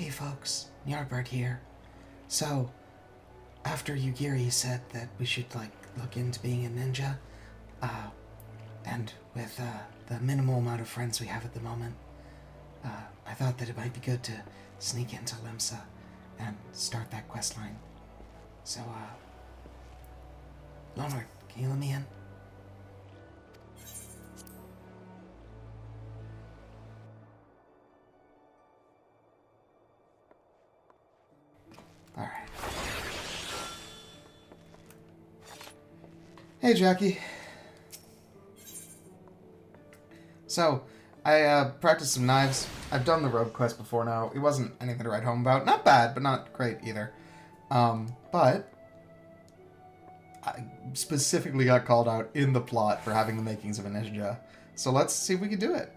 Hey folks, Ny'ardbert here. So, after Yugiri said that we should, look into being a ninja, and with, the minimal amount of friends we have at the moment, I thought that it might be good to sneak into Limsa and start that quest line. So, Loneward, can you let me in? Alright. Hey, Jackie. So, I practiced some knives. I've done the rogue quest before now. It wasn't anything to write home about. Not bad, but not great either. But I specifically got called out in the plot for having the makings of a ninja. So let's see if we can do it.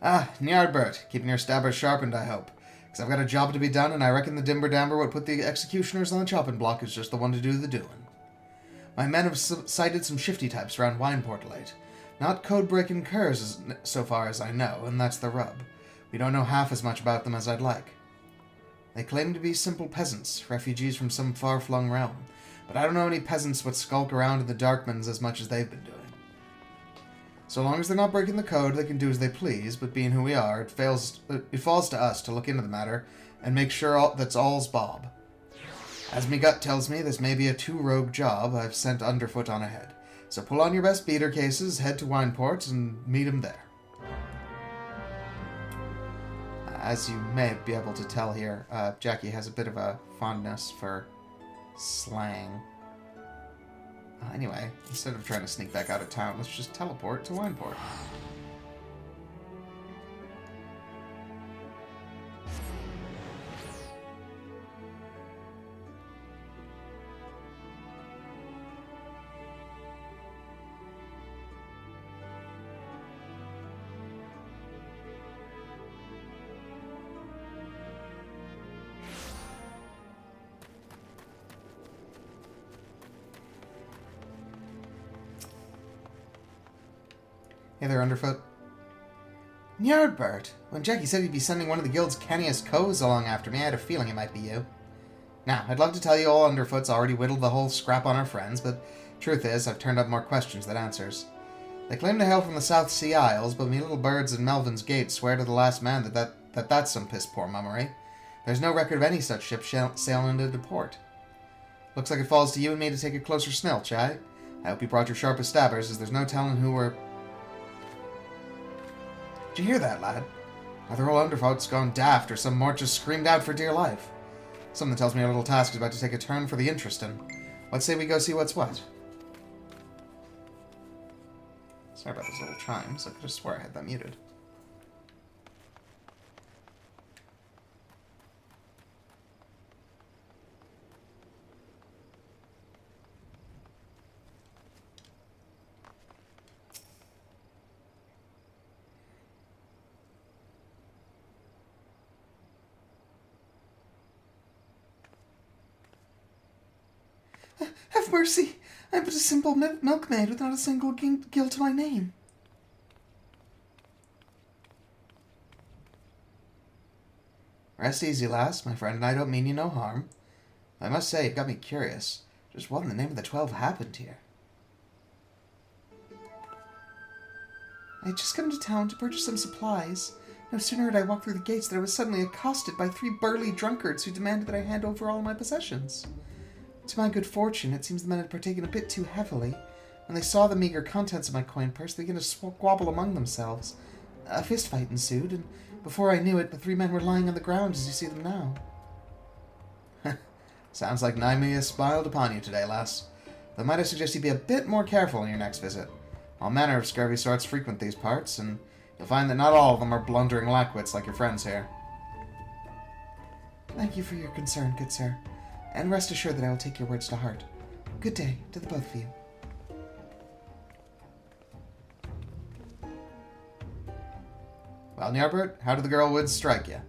Ny'ardbert, keeping your stabber sharpened, I hope. Because I've got a job to be done, and I reckon the Dimber Damber would put the executioners on the chopping block is just the one to do the doing. My men have sighted some shifty types around Wineport late. Not code-breaking curs so far as I know, and that's the rub. We don't know half as much about them as I'd like. They claim to be simple peasants, refugees from some far-flung realm, but I don't know any peasants what skulk around in the Darkmans as much as they've been doing. So long as they're not breaking the code, they can do as they please, but being who we are, it falls to us to look into the matter and make sure that's all's Bob. As me gut tells me, this may be a two-rogue job I've sent underfoot on ahead. So pull on your best beater cases, head to Wineport, and meet him there. As you may be able to tell here, Jackie has a bit of a fondness for slang. Anyway, instead of trying to sneak back out of town, let's just teleport to Wineport. Hey there, Underfoot. Ny'ardbert! When Jackie said he'd be sending one of the guild's canniest coves along after me, I had a feeling it might be you. Now, I'd love to tell you all Underfoot's already whittled the whole scrap on our friends, but truth is, I've turned up more questions than answers. They claim to hail from the South Sea Isles, but me little birds in Melvin's Gate swear to the last man that's some piss-poor mummery. There's no record of any such ship sailing into port. Looks like it falls to you and me to take a closer snilch, eh? I hope you brought your sharpest stabbers, as there's no telling who we're... Did you hear that, lad? Either old Underfoot's gone daft, or some mort just screamed out for dear life. Something tells me our little task is about to take a turn for the interesting. Let's say we go see what's what. Sorry about those little chimes. I could have swore I had that muted. Have mercy! I'm but a simple milkmaid with not a single guilt to my name. Rest easy, lass. My friend and I don't mean you no harm. I must say, it got me curious. Just what in the name of the 12 happened here? I had just come to town to purchase some supplies. No sooner had I walked through the gates than I was suddenly accosted by 3 burly drunkards who demanded that I hand over all my possessions. To my good fortune, it seems the men had partaken a bit too heavily. When they saw the meager contents of my coin purse, they began to squabble among themselves. A fistfight ensued, and before I knew it, the 3 men were lying on the ground as you see them now. Sounds like Naimia smiled upon you today, lass. Though might I suggest you be a bit more careful on your next visit. All manner of scurvy sorts frequent these parts, and you'll find that not all of them are blundering lackwits like your friends here. Thank you for your concern, good sir. And rest assured that I will take your words to heart. Good day to the both of you. Well, Ny'ardbert, how did the girl Woods strike you?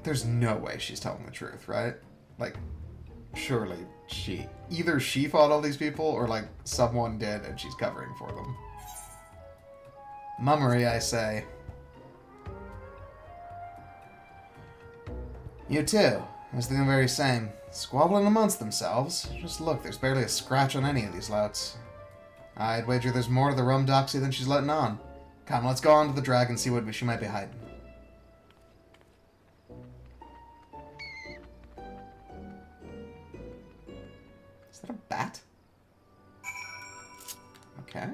There's no way she's telling the truth, right? Like, surely either she fought all these people, or, someone did and she's covering for them. Mummery, I say. You too. I was thinking the very same. Squabbling amongst themselves. Just look, there's barely a scratch on any of these louts. I'd wager there's more to the rum doxy than she's letting on. Come, let's go on to the drag and see what she might be hiding. Is that a bat? Okay.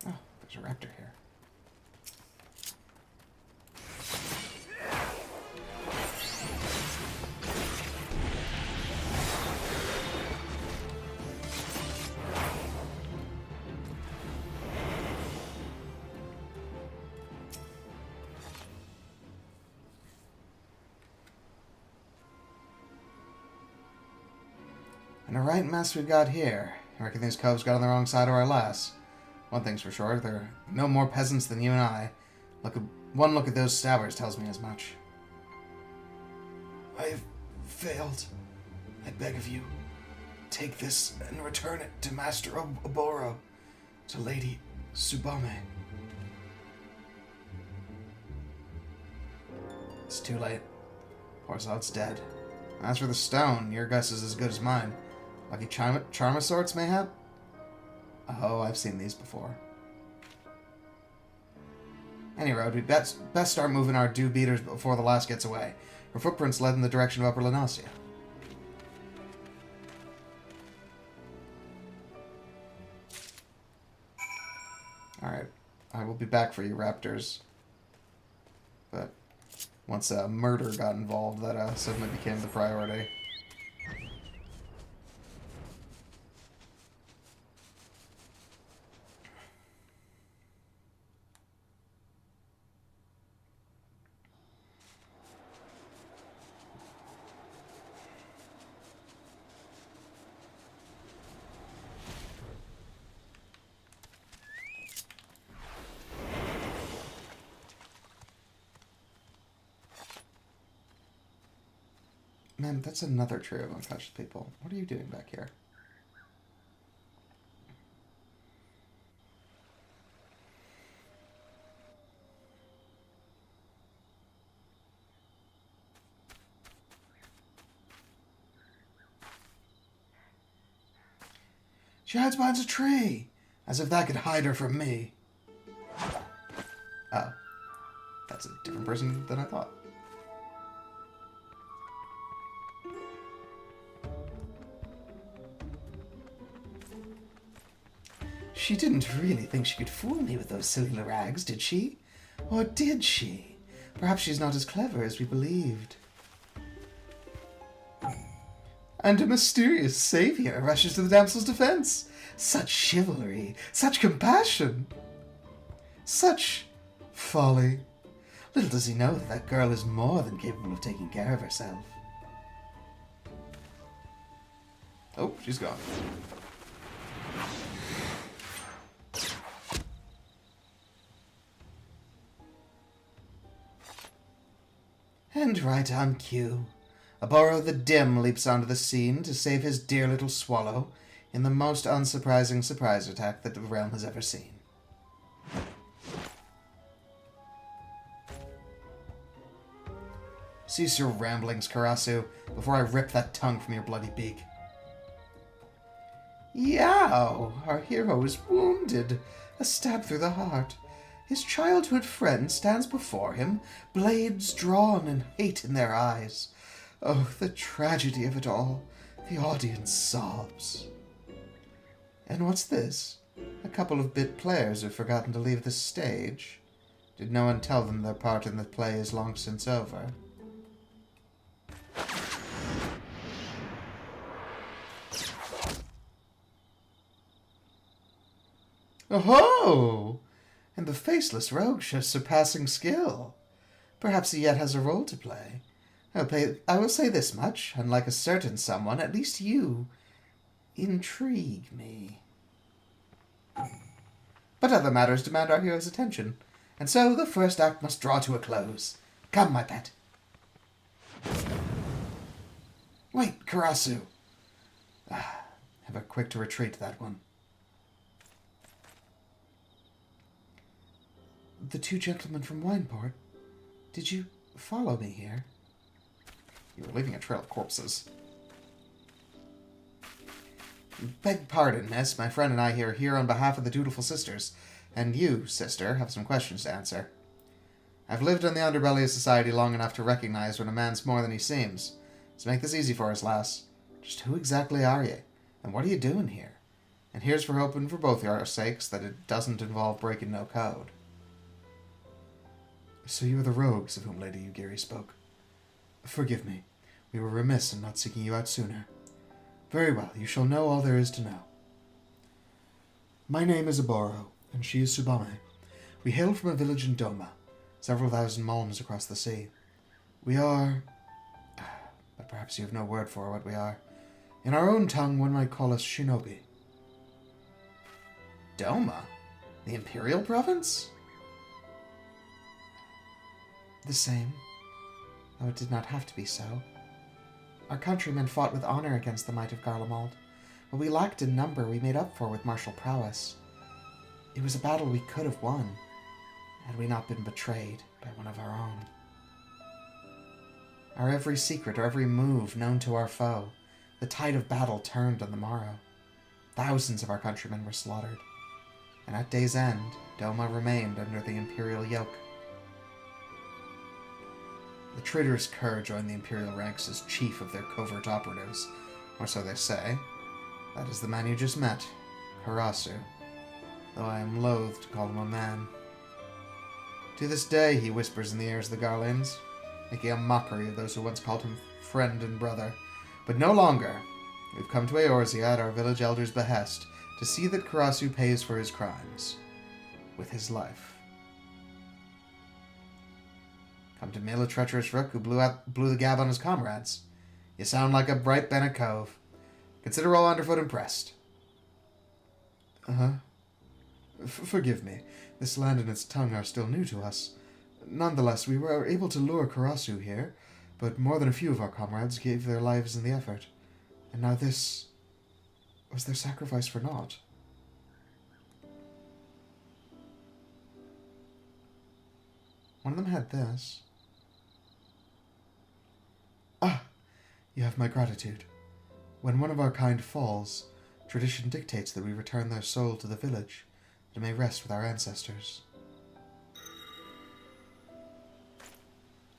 Oh, there's a raptor here. And a right mess we've got here. I reckon these coves got on the wrong side of our lass. One thing's for sure, they're no more peasants than you and I. One look at those stabbers tells me as much. I have failed. I beg of you, take this and return it to Master Oboro, to Lady Tsubame. It's too late. Poor Zod's dead. As for the stone, your guess is as good as mine. Lucky charm of sorts, mayhap? Oh, I've seen these before. Any road, we'd best start moving our dew beaters before the last gets away. Her footprints led in the direction of Upper Lenasia. Alright, I will be back for you, raptors. But once murder got involved, that suddenly became the priority. Man, that's another trio of unconscious people. What are you doing back here? She hides behind a tree, as if that could hide her from me. Oh, that's a different person than I thought. She didn't really think she could fool me with those silly rags, did she? Or did she? Perhaps she's not as clever as we believed. And a mysterious savior rushes to the damsel's defense. Such chivalry, such compassion, such folly. Little does he know that that girl is more than capable of taking care of herself. Oh, she's gone. And right on cue, Oboro the Dim leaps onto the scene to save his dear little swallow in the most unsurprising surprise attack that the realm has ever seen. Cease your ramblings, Karasu, before I rip that tongue from your bloody beak. Yow! Our hero is wounded, a stab through the heart. His childhood friend stands before him, blades drawn and hate in their eyes. Oh, the tragedy of it all. The audience sobs. And what's this? A couple of bit players who've forgotten to leave the stage. Did no one tell them their part in the play is long since over? Oh-ho! And the faceless rogue shows surpassing skill. Perhaps he yet has a role to play. I will say this much, unlike a certain someone, at least you intrigue me. But other matters demand our hero's attention, and so the first act must draw to a close. Come, my pet. Wait, Karasu. Have a quick to retreat, that one. The two gentlemen from Wineport. Did you follow me here? You were leaving a trail of corpses. Beg pardon, miss. My friend and I are here on behalf of the dutiful sisters, and you, sister, have some questions to answer. I've lived in the underbelly of society long enough to recognize when a man's more than he seems. So make this easy for us, lass. Just who exactly are you? And what are you doing here? And here's for hoping for both our sakes that it doesn't involve breaking no code. So you are the rogues of whom Lady Ugiri spoke. Forgive me. We were remiss in not seeking you out sooner. Very well, you shall know all there is to know. My name is Aboro, and she is Tsubame. We hail from a village in Doma, several thousand malms across the sea. We are... but perhaps you have no word for what we are. In our own tongue, one might call us shinobi. Doma? The Imperial Province? The same, though it did not have to be so. Our countrymen fought with honor against the might of Garlemald. What we lacked in number, we made up for with martial prowess. It was a battle we could have won, had we not been betrayed by one of our own. Our every secret, our every move known to our foe, the tide of battle turned on the morrow. Thousands of our countrymen were slaughtered, and at day's end, Doma remained under the imperial yoke. The traitorous Kerr joined the Imperial ranks as chief of their covert operatives, or so they say. That is the man you just met, Karasu, though I am loath to call him a man. To this day he whispers in the ears of the Garleans, making a mockery of those who once called him friend and brother. But no longer. We've come to Eorzea at our village elder's behest to see that Karasu pays for his crimes with his life. Come to mail a treacherous rook who blew the gab on his comrades. You sound like a bright Bennett Cove. Consider all underfoot impressed. Forgive me. This land and its tongue are still new to us. Nonetheless, we were able to lure Karasu here, but more than a few of our comrades gave their lives in the effort. And now this... was their sacrifice for naught? One of them had this. You have my gratitude. When one of our kind falls, tradition dictates that we return their soul to the village, that it may rest with our ancestors.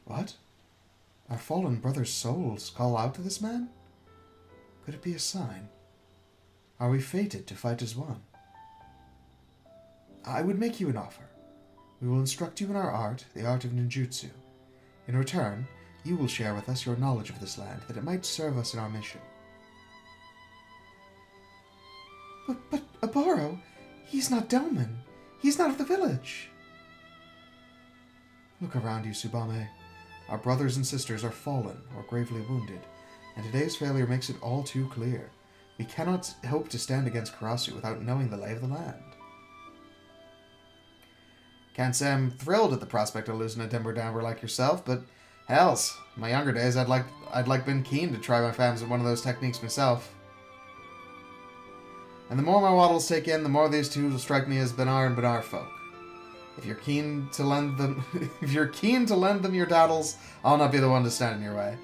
What? Our fallen brother's souls call out to this man? Could it be a sign? Are we fated to fight as one? I would make you an offer. We will instruct you in our art, the art of ninjutsu. In return, you will share with us your knowledge of this land, that it might serve us in our mission. But Aboro, he's not Doman. He's not of the village. Look around you, Tsubame. Our brothers and sisters are fallen or gravely wounded, and today's failure makes it all too clear. We cannot hope to stand against Karasu without knowing the lay of the land. Can't say I'm thrilled at the prospect of losing a timber damber like yourself, but hells, in my younger days I'd been keen to try my fams at one of those techniques myself. And the more my waddles take in, the more these two will strike me as Benar and Benar folk. If you're keen to lend them your daddles, I'll not be the one to stand in your way.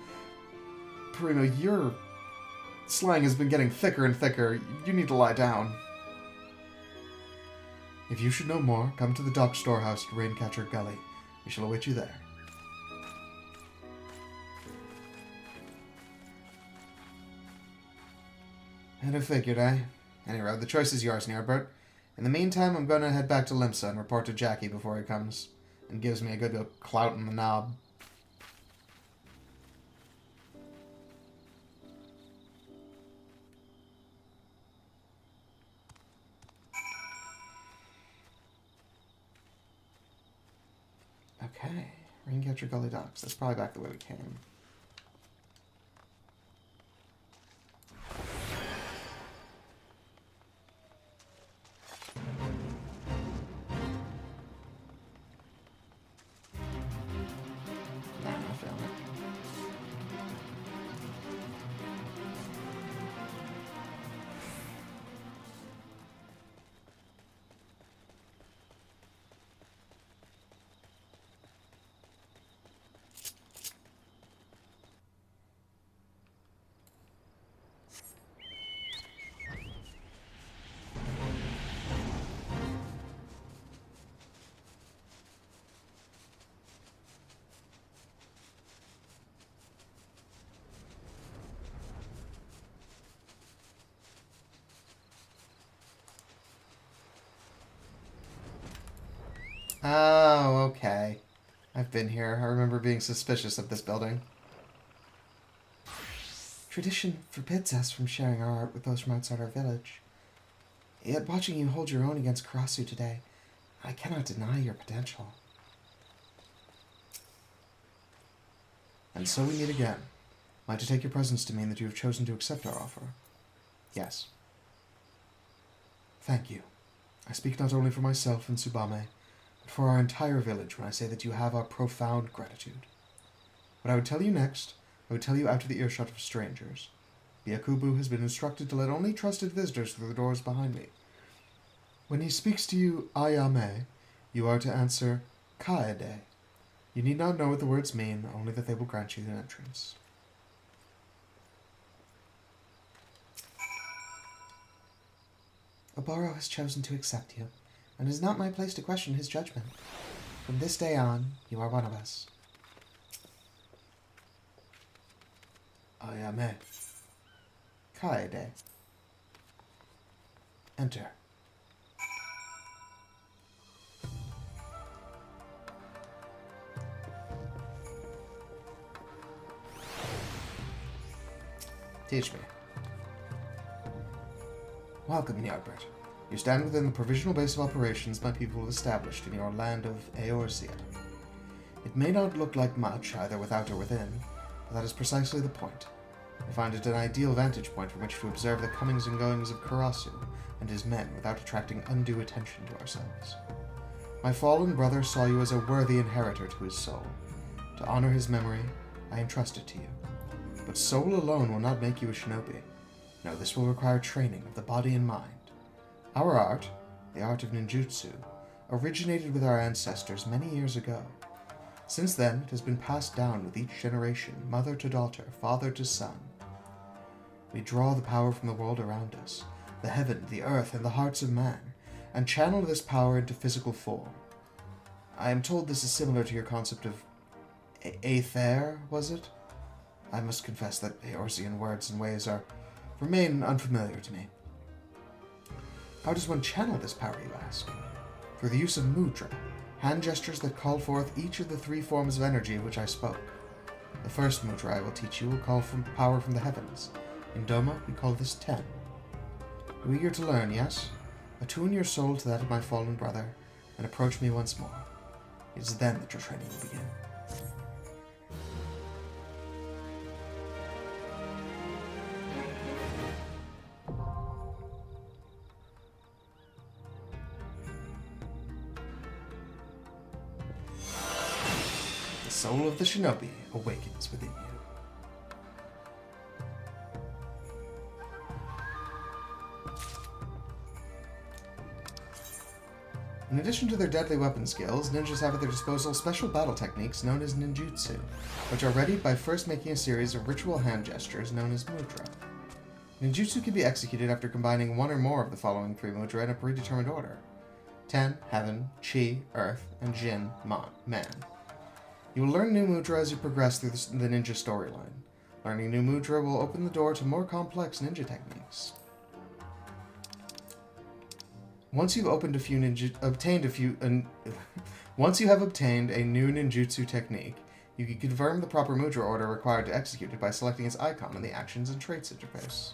Primo, your slang has been getting thicker and thicker. You need to lie down. If you should know more, come to the dock storehouse at Raincatcher Gully. We shall await you there. And I figured, eh? Anyway, the choice is yours, Ny'ardbert. In the meantime, I'm going to head back to Limsa and report to Jackie before he comes and gives me a good clout in the knob. Okay, Raincatcher Gully Docks. That's probably back the way we came. Oh, okay. I've been here. I remember being suspicious of this building. Tradition forbids us from sharing our art with those from outside our village. Yet watching you hold your own against Karasu today, I cannot deny your potential. And so we meet again. Am I to take your presence to mean that you have chosen to accept our offer? Yes. Thank you. I speak not only for myself and Tsubame, but for our entire village when I say that you have our profound gratitude. What I would tell you next, I would tell you out of the earshot of strangers. Byakubu has been instructed to let only trusted visitors through the doors behind me. When he speaks to you, Ayame, you are to answer, Kaede. You need not know what the words mean, only that they will grant you an entrance. Oboro has chosen to accept you, and it is not my place to question his judgment. From this day on, you are one of us. Ayame. Kaede. Enter. Teach me. Welcome, Ny'ardbert. You stand within the provisional base of operations my people have established in your land of Eorzea. It may not look like much, either without or within, but that is precisely the point. I find it an ideal vantage point from which to observe the comings and goings of Karasu and his men without attracting undue attention to ourselves. My fallen brother saw you as a worthy inheritor to his soul. To honor his memory, I entrust it to you. But soul alone will not make you a shinobi. No, this will require training of the body and mind. Our art, the art of ninjutsu, originated with our ancestors many years ago. Since then, it has been passed down with each generation, mother to daughter, father to son. We draw the power from the world around us, the heaven, the earth, and the hearts of man, and channel this power into physical form. I am told this is similar to your concept of aether, was it? I must confess that Eorzean words and ways remain unfamiliar to me. How does one channel this power, you ask? Through the use of Mudra, hand gestures that call forth each of the three forms of energy of which I spoke. The first Mudra I will teach you will call from power from the heavens. In Doma, we call this Ten. You're eager to learn, yes? Attune your soul to that of my fallen brother, and approach me once more. It is then that your training will begin. The soul of the shinobi awakens within you. In addition to their deadly weapon skills, ninjas have at their disposal special battle techniques known as ninjutsu, which are readied by first making a series of ritual hand gestures known as mudra. Ninjutsu can be executed after combining one or more of the following three mudra in a predetermined order: Ten, heaven; Chi, earth; and Jin, man. You will learn new mudra as you progress through the ninja storyline. Learning new mudra will open the door to more complex ninja techniques. Once you have obtained a new ninjutsu technique, you can confirm the proper mudra order required to execute it by selecting its icon in the Actions and Traits interface.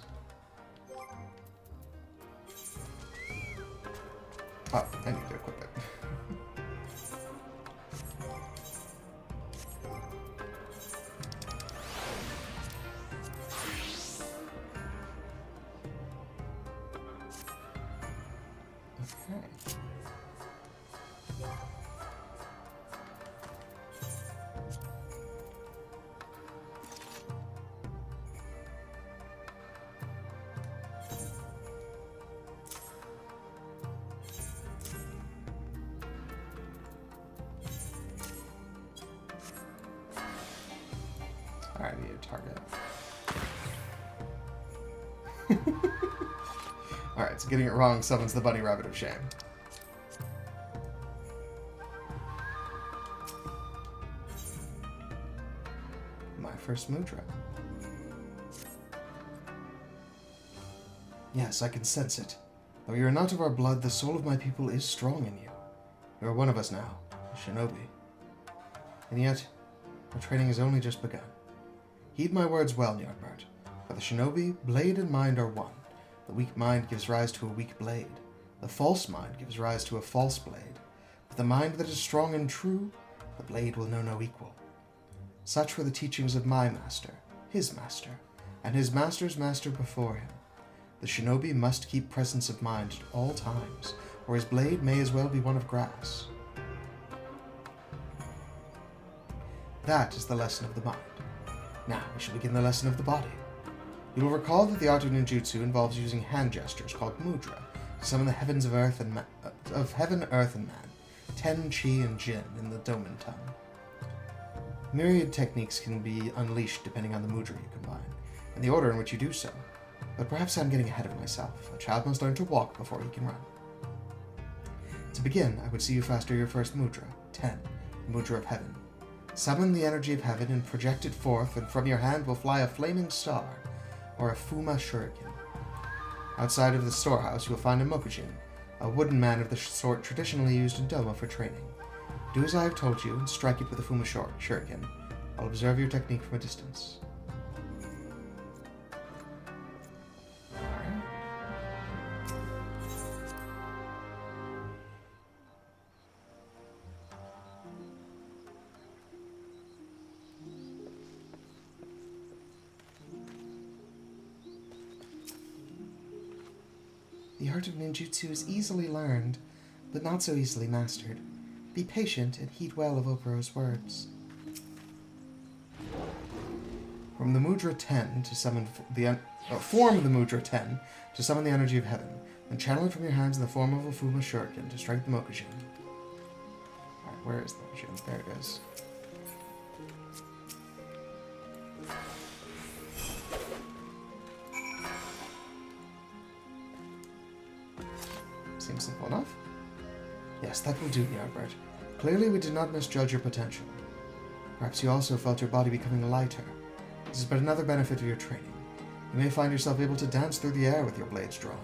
Oh, I need to equip it. Alright, I need a target. Alright, so getting it wrong summons the bunny rabbit of shame. My first mudra. Yes, I can sense it. Though you are not of our blood, the soul of my people is strong in you. You are one of us now, a shinobi. And yet, our training has only just begun. Heed my words well, Ny'ardbert. For the shinobi, blade and mind are one. The weak mind gives rise to a weak blade. The false mind gives rise to a false blade. With the mind that is strong and true, the blade will know no equal. Such were the teachings of my master, his master, and his master's master before him. The shinobi must keep presence of mind at all times, or his blade may as well be one of grass. That is the lesson of the mind. Now we shall begin the lesson of the body. You will recall that the art of ninjutsu involves using hand gestures called Mudra to summon the heavens of heaven, earth, and man, Ten, Chi, and Jin in the Domin tongue. Myriad techniques can be unleashed depending on the mudra you combine, and the order in which you do so. But perhaps I'm getting ahead of myself. A child must learn to walk before he can run. To begin, I would see you faster your first mudra, 10, the mudra of heaven. Summon the energy of heaven and project it forth, and from your hand will fly a flaming star, or a Fuma Shuriken. Outside of the storehouse, you will find a Mokujin, a wooden man of the sort traditionally used in Doma for training. Do as I have told you, and strike it with a Fuma Shuriken. I'll observe your technique from a distance. The art of ninjutsu is easily learned, but not so easily mastered. Be patient and heed well of Opero's words. From the Mudra 10 to summon form the Mudra 10 to summon the energy of heaven, then channel it from your hands in the form of a Fuma Shuriken to strike the Mokujin. Alright, where is the Mokujin? There it is. Seems simple enough. Yes, that will do, Ny'ardbert. Clearly we did not misjudge your potential. Perhaps you also felt your body becoming lighter. This is but another benefit of your training. You may find yourself able to dance through the air with your blades drawn.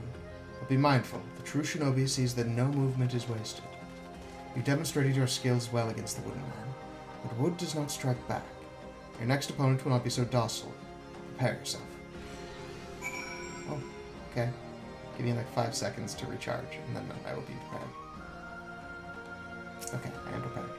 But be mindful, the true shinobi sees that no movement is wasted. You demonstrated your skills well against the wooden man, but wood does not strike back. Your next opponent will not be so docile. Prepare yourself. Oh, okay. Give me like 5 seconds to recharge, and then I will be prepared. Okay, I am prepared.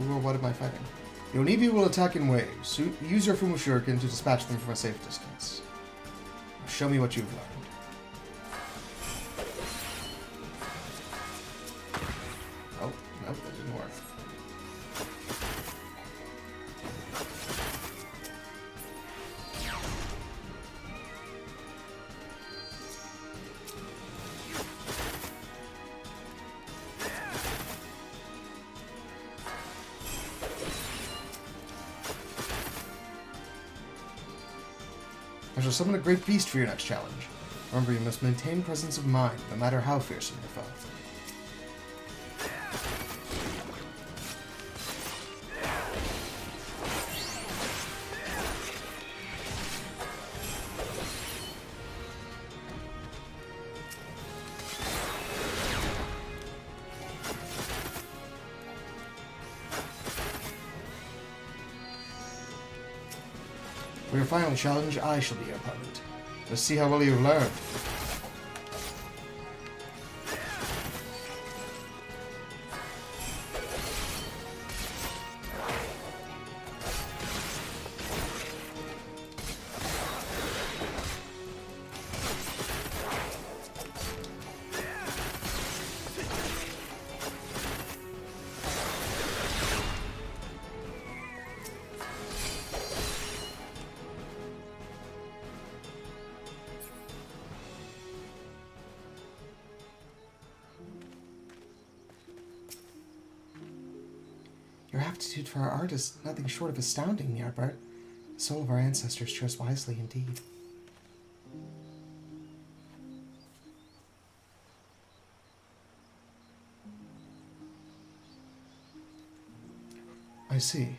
Ooh, what am I fighting? The Onibi will attack in waves. Use your Fuma Shuriken to dispatch them from a safe distance. Show me what you've learned. Oh, nope, that didn't work. I shall summon a great beast for your next challenge. Remember, you must maintain presence of mind, no matter how fearsome your foe. For your final challenge, I shall be your opponent. Let's see how well you've learned. Your aptitude for our art is nothing short of astounding, Ny'ardbert. The soul of our ancestors chose wisely indeed. I see.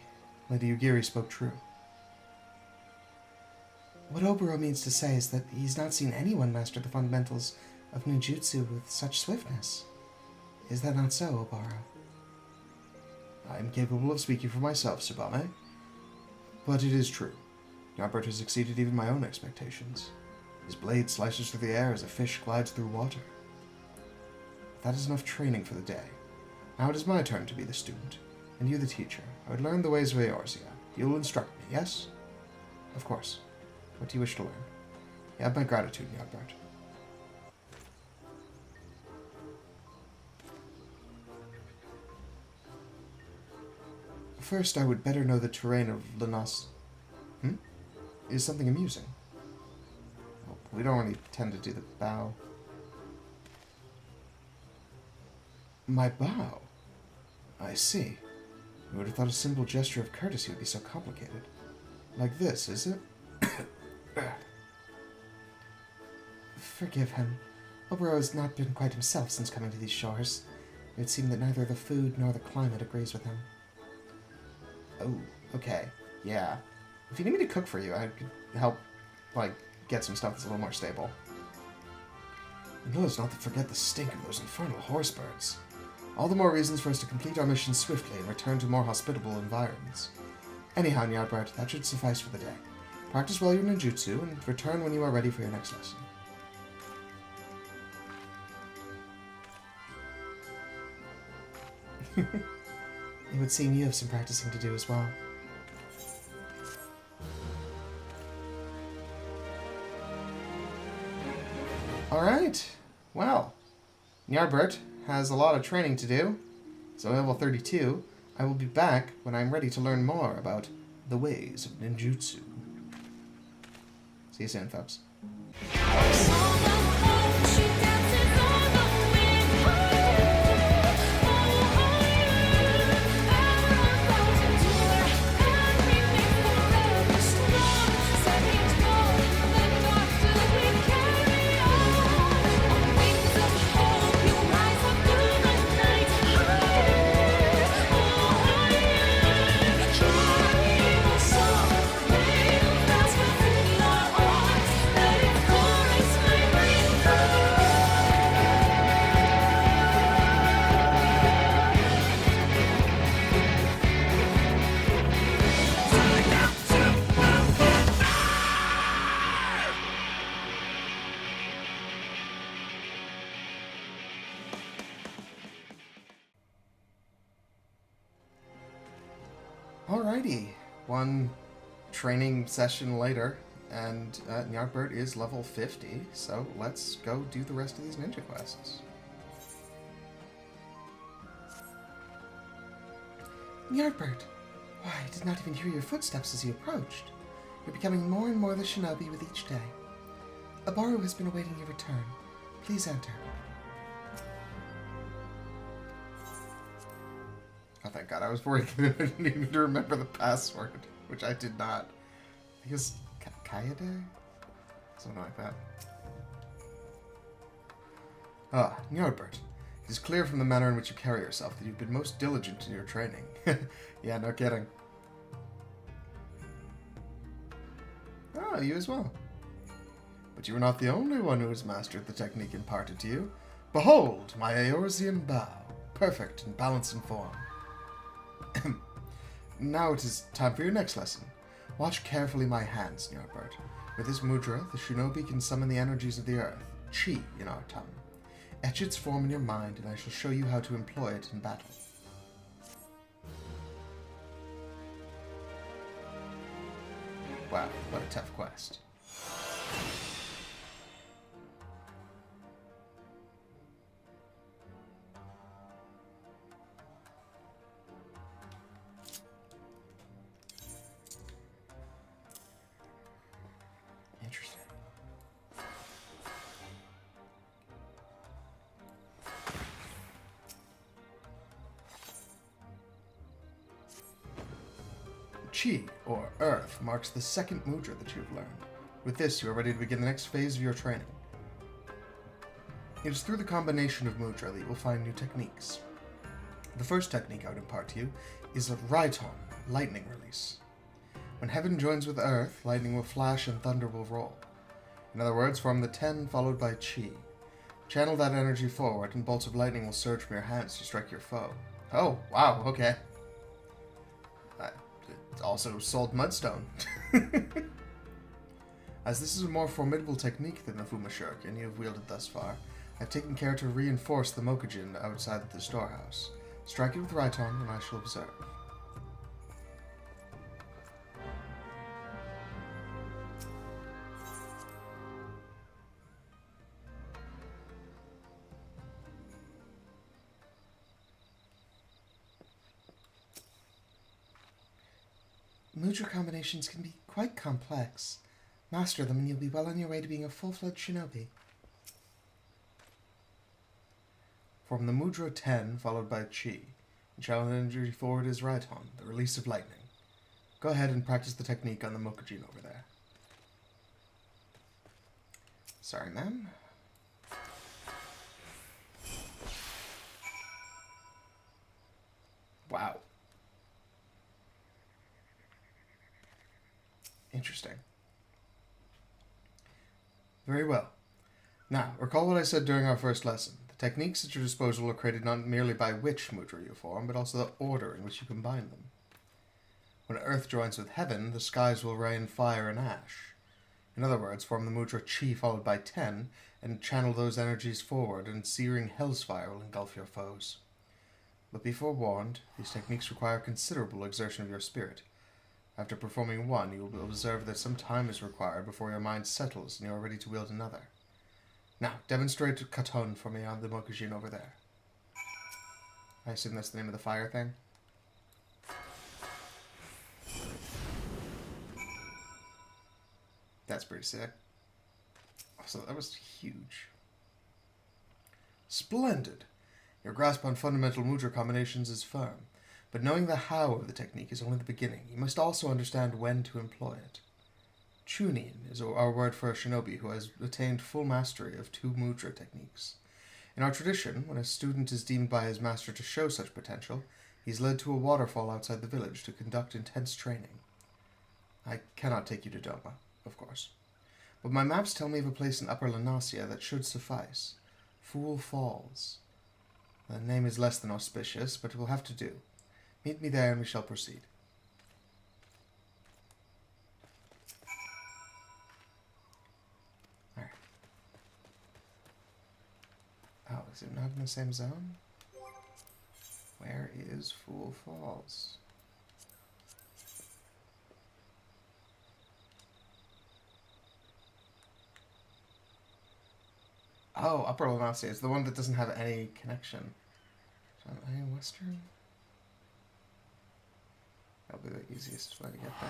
Lady Ugiri spoke true. What Oboro means to say is that he's not seen anyone master the fundamentals of ninjutsu with such swiftness. Is that not so, Oboro? I am capable of speaking for myself, Tsubame. But it is true. Ny'ardbert has exceeded even my own expectations. His blade slices through the air as a fish glides through water. That is enough training for the day. Now it is my turn to be the student, and you the teacher. I would learn the ways of Eorzea. You will instruct me, yes? Of course. What do you wish to learn? You have my gratitude, Ny'ardbert. First, I would better know the terrain of Lenas. Is something amusing? Well, we don't really tend to do the bow. My bow? I see. You would have thought a simple gesture of courtesy would be so complicated. Like this, is it? Forgive him. Oboro has not been quite himself since coming to these shores. It would seem that neither the food nor the climate agrees with him. Oh, okay. Yeah. If you need me to cook for you, I could help, get some stuff that's a little more stable. And let us not forget the stink of those infernal horse birds. All the more reasons for us to complete our mission swiftly and return to more hospitable environments. Anyhow, Ny'ardbert, that should suffice for the day. Practice well your ninjutsu, and return when you are ready for your next lesson. It would seem you have some practicing to do as well. Alright, well, Ny'ardbert has a lot of training to do, so level 32. I will be back when I'm ready to learn more about the ways of ninjutsu. See you soon, folks. Alrighty, one training session later, and Ny'ardbert is level 50, so let's go do the rest of these ninja quests. Ny'ardbert, why, I did not even hear your footsteps as you approached. You're becoming more and more the shinobi with each day. Oboro has been awaiting your return. Please enter. Oh, thank God. I was worried that I needed to remember the password, which I did not. I think it was Kayade? Something like that. Ah, Ny'ardbert. It is clear from the manner in which you carry yourself that you've been most diligent in your training. Yeah, no kidding. Ah, you as well. But you are not the only one who has mastered the technique imparted to you. Behold, my Eorzean bow, perfect in balance and form. Now it is time for your next lesson. Watch carefully my hands, Ny'ardbert. With this mudra, the shinobi can summon the energies of the earth, chi in our tongue. Etch its form in your mind, and I shall show you how to employ it in battle. Wow, what a tough quest. Interesting. Chi, or Earth, marks the second mudra that you have learned. With this, you are ready to begin the next phase of your training. It is through the combination of mudra that you will find new techniques. The first technique I would impart to you is a Raiton, lightning release. When heaven joins with earth, lightning will flash and thunder will roll. In other words, form the 10 followed by chi. Channel that energy forward, and bolts of lightning will surge from your hands to strike your foe. Oh, wow, okay. It also sold Mudstone. As this is a more formidable technique than the Fuma Shuriken you have wielded thus far, I've taken care to reinforce the Mokujin outside the storehouse. Strike it with Raiton, and I shall observe. Mudra combinations can be quite complex. Master them and you'll be well on your way to being a full-fledged shinobi. Form the Mudra 10 followed by chi. And channel energy forward is Raiton, the release of lightning. Go ahead and practice the technique on the Mokujin over there. Sorry, ma'am. Wow. Interesting. Very well. Now, recall what I said during our first lesson. The techniques at your disposal are created not merely by which mudra you form, but also the order in which you combine them. When earth joins with heaven, the skies will rain fire and ash. In other words, form the mudra chi followed by 10, and channel those energies forward, and searing hell's fire will engulf your foes. But be forewarned, these techniques require considerable exertion of your spirit. After performing one, you will observe that some time is required before your mind settles and you are ready to wield another. Now, demonstrate Katon for me on the Mokujin over there. I assume that's the name of the fire thing? That's pretty sick. Also, that was huge. Splendid! Your grasp on fundamental mudra combinations is firm. But knowing the how of the technique is only the beginning. You must also understand when to employ it. Chunin is our word for a shinobi who has attained full mastery of 2 mudra techniques. In our tradition, when a student is deemed by his master to show such potential, he is led to a waterfall outside the village to conduct intense training. I cannot take you to Doma, of course. But my maps tell me of a place in Upper Lanasia that should suffice. Fool Falls. The name is less than auspicious, but it will have to do. Meet me there and we shall proceed. Alright. Oh, is it not in the same zone? Where is Fool Falls? Oh, Upper Lanasia is the one that doesn't have any connection. Any western? That'll be the easiest way to get there.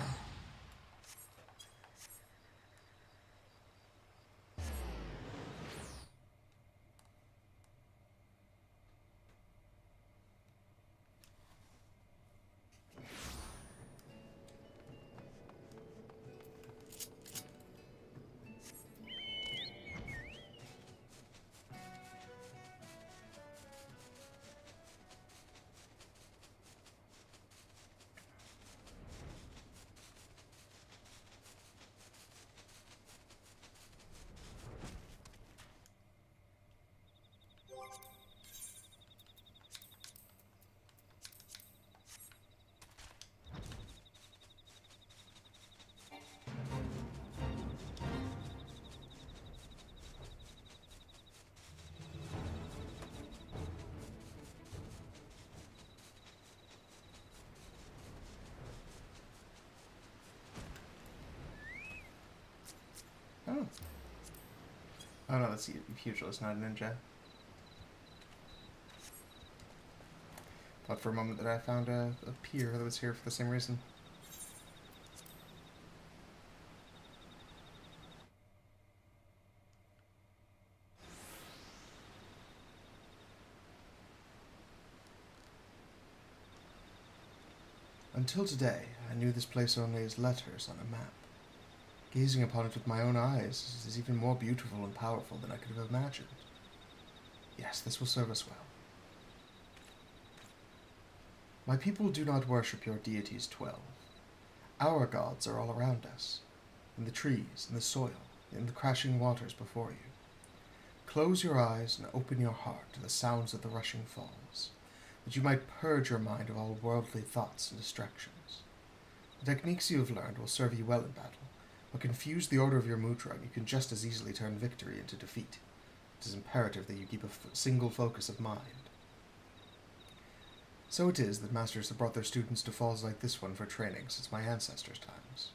Oh. Oh no, that's a pugilist, not a ninja. Thought for a moment that I found a peer that was here for the same reason. Until today, I knew this place only as letters on a map. Gazing upon it with my own eyes is even more beautiful and powerful than I could have imagined. Yes, this will serve us well. My people do not worship your deities 12. Our gods are all around us, in the trees, in the soil, in the crashing waters before you. Close your eyes and open your heart to the sounds of the rushing falls, that you might purge your mind of all worldly thoughts and distractions. The techniques you have learned will serve you well in battle, but confuse the order of your mudra and you can just as easily turn victory into defeat. It is imperative that you keep a single focus of mind. So it is that masters have brought their students to falls like this one for training since my ancestors' times.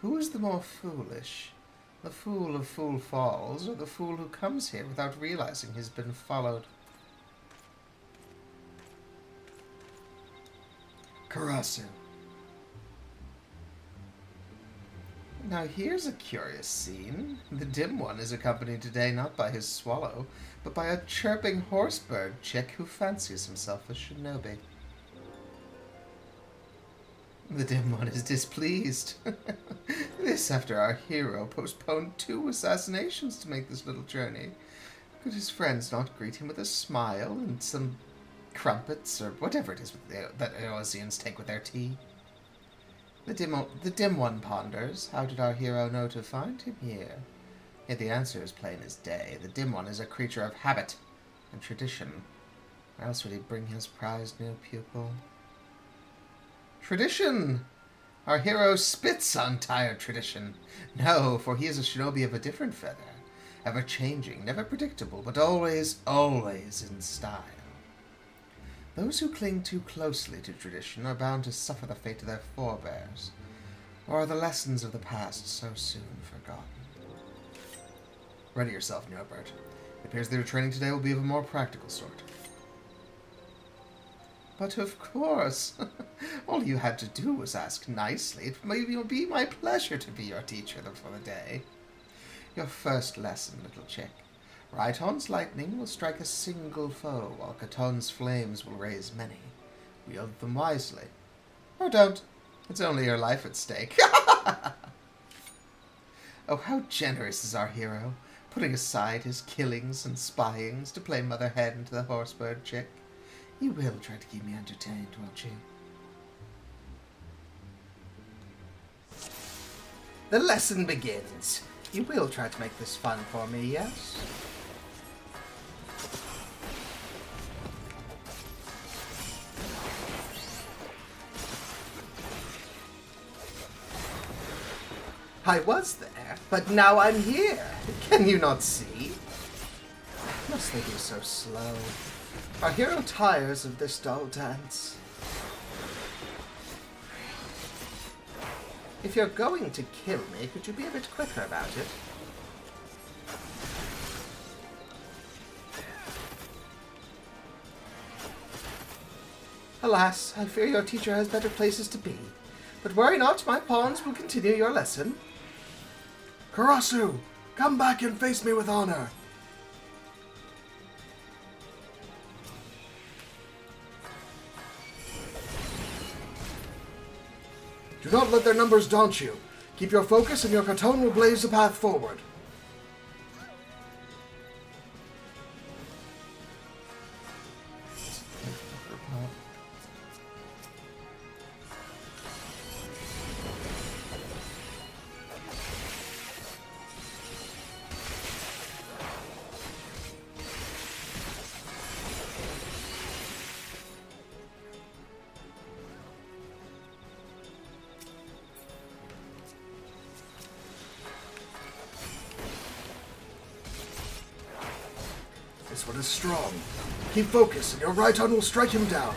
Who is the more foolish? The fool of Fool Falls, or the fool who comes here without realizing he's been followed? Karasu. Now here's a curious scene. The dim one is accompanied today not by his swallow, but by a chirping horsebird chick who fancies himself a shinobi. The dim one is displeased. This after our hero postponed 2 assassinations to make this little journey. Could his friends not greet him with a smile and some crumpets, or whatever it is that Eosians take with their tea? The dim one ponders, how did our hero know to find him here? Yet the answer is plain as day. The dim one is a creature of habit and tradition. Or else would he bring his prized new pupil? Tradition! Our hero spits on tired tradition. No, for he is a shinobi of a different feather. Ever-changing, never predictable, but always, always in style. Those who cling too closely to tradition are bound to suffer the fate of their forebears, or are the lessons of the past so soon forgotten. Ready yourself, Ny'ardbert. It appears that your training today will be of a more practical sort. But of course, all you had to do was ask nicely. It will be my pleasure to be your teacher for the day. Your first lesson, little chick. Raiton's lightning will strike a single foe, while Katon's flames will raise many. Wield them wisely. Or don't. It's only your life at stake. Oh, how generous is our hero, putting aside his killings and spyings to play mother hen to the horsebird chick. You will try to keep me entertained, won't you? The lesson begins. You will try to make this fun for me, yes? I was there, but now I'm here. Can you not see? Must they be so slow? Our hero tires of this dull dance. If you're going to kill me, could you be a bit quicker about it? Alas, I fear your teacher has better places to be. But worry not, my pawns will continue your lesson. Karasu, come back and face me with honor. Do not let their numbers daunt you. Keep your focus and your Katon will blaze the path forward. This one is strong. Keep focus, and your right arm will strike him down.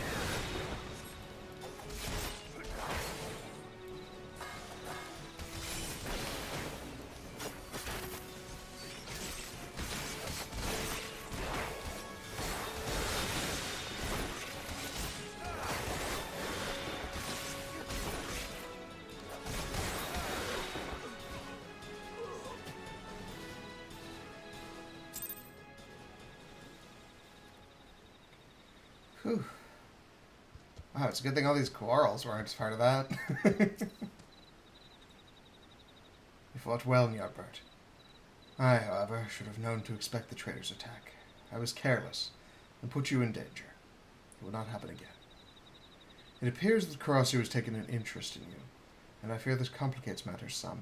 Whew. Wow, it's a good thing all these quarrels weren't part of that. You fought well, Ny'ardbert. I, however, should have known to expect the traitor's attack. I was careless and put you in danger. It will not happen again. It appears that Karasu has taken an interest in you, and I fear this complicates matters some.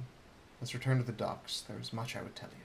Let's return to the docks. There is much I would tell you.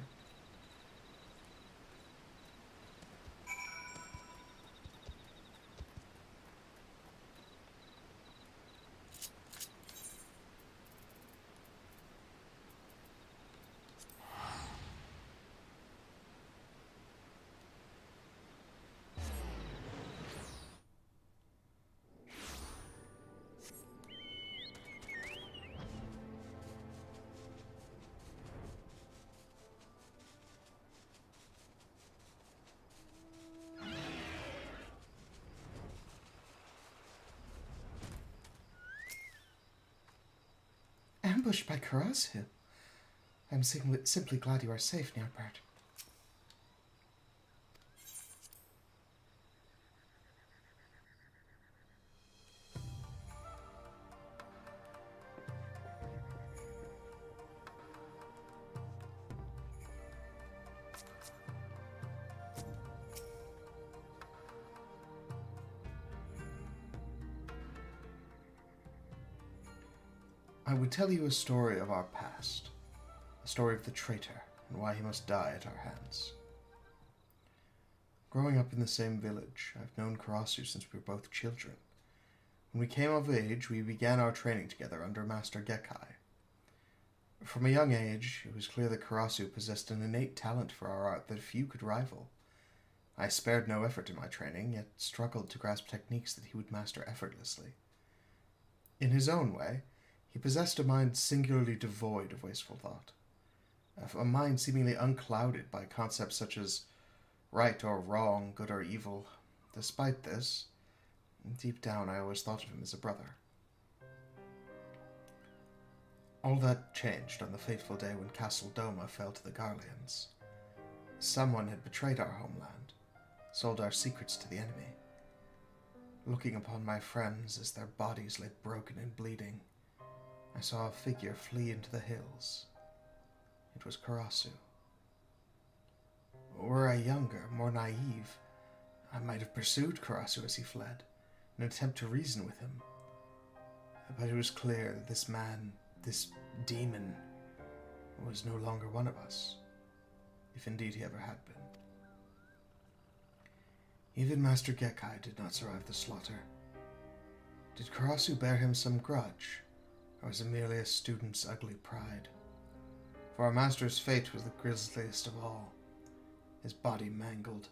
Ambushed by Karasu? I'm simply glad you are safe, Ny'ardbert. I would tell you a story of our past, a story of the traitor and why he must die at our hands. Growing up in the same village, I've known Karasu since we were both children. When we came of age, we began our training together under Master Gekkai. From a young age, it was clear that Karasu possessed an innate talent for our art that few could rival. I spared no effort in my training, yet struggled to grasp techniques that he would master effortlessly. In his own way, he possessed a mind singularly devoid of wasteful thought, a mind seemingly unclouded by concepts such as right or wrong, good or evil. Despite this, deep down I always thought of him as a brother. All that changed on the fateful day when Castle Doma fell to the Garleans. Someone had betrayed our homeland, sold our secrets to the enemy. Looking upon my friends as their bodies lay broken and bleeding, I saw a figure flee into the hills. It was Karasu. Were I younger, more naive, I might have pursued Karasu as he fled, in an attempt to reason with him. But it was clear that this man, this demon, was no longer one of us, if indeed he ever had been. Even Master Gekkai did not survive the slaughter. Did Karasu bear him some grudge, or was it merely a student's ugly pride? For our master's fate was the grisliest of all. His body mangled,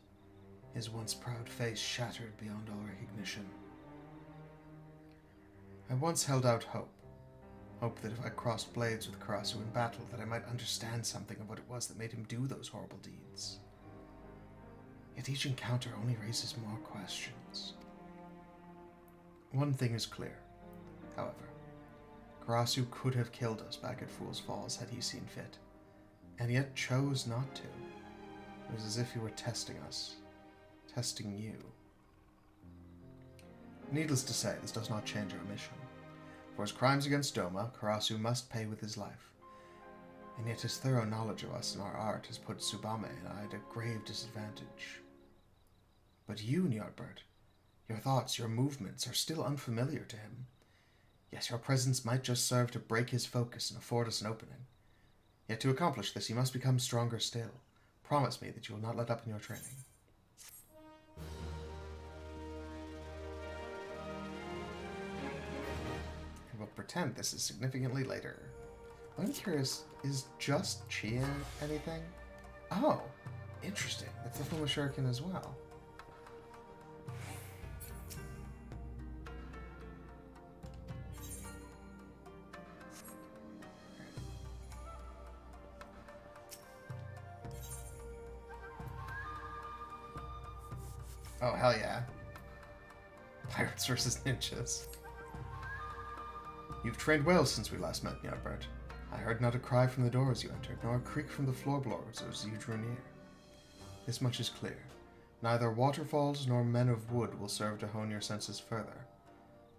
his once proud face shattered beyond all recognition. I once held out hope that if I crossed blades with Karasu in battle, that I might understand something of what it was that made him do those horrible deeds. Yet each encounter only raises more questions. One thing is clear, however. Karasu could have killed us back at Fool's Falls had he seen fit, and yet chose not to. It was as if he were testing us, testing you. Needless to say, this does not change our mission. For his crimes against Doma, Karasu must pay with his life, and yet his thorough knowledge of us and our art has put Tsubame and I at a grave disadvantage. But you, Ny'ardbert, your thoughts, your movements are still unfamiliar to him. Yes, your presence might just serve to break his focus and afford us an opening. Yet to accomplish this, you must become stronger still. Promise me that you will not let up in your training. And we'll pretend this is significantly later. I'm curious, is just Chia anything? Oh, interesting. That's the Fuma Shuriken as well. Oh, hell yeah. Pirates versus ninjas. You've trained well since we last met, Ny'ardbert. I heard not a cry from the door as you entered, nor a creak from the floorboards as you drew near. This much is clear. Neither waterfalls nor men of wood will serve to hone your senses further.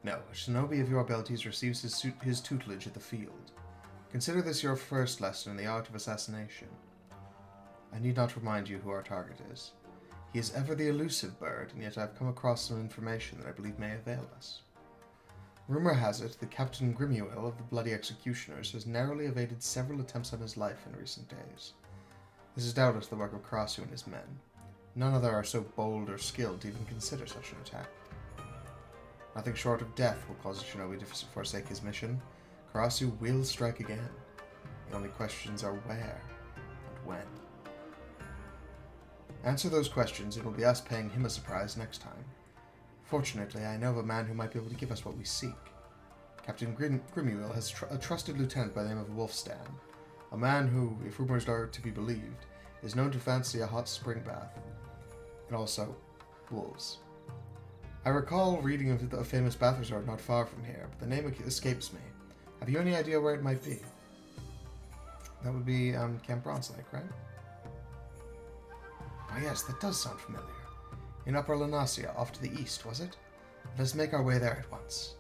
No, a shinobi of your abilities receives his tutelage at the field. Consider this your first lesson in the art of assassination. I need not remind you who our target is. He is ever the elusive bird, and yet I've come across some information that I believe may avail us. Rumor has it that Captain Grimuel of the Bloody Executioners has narrowly evaded several attempts on his life in recent days. This is doubtless the work of Karasu and his men. None other are so bold or skilled to even consider such an attack. Nothing short of death will cause a shinobi to forsake his mission. Karasu will strike again. The only questions are where and when. Answer those questions, it will be us paying him a surprise next time. Fortunately, I know of a man who might be able to give us what we seek. Captain Grimuel has a trusted lieutenant by the name of Wolfstan, a man who, if rumors are to be believed, is known to fancy a hot spring bath, and also wolves. I recall reading of a famous bath resort not far from here, but the name escapes me. Have you any idea where it might be? That would be Camp Bronze Lake, right? Oh yes, that does sound familiar. In Upper Lanasia, off to the east, was it? Let us make our way there at once.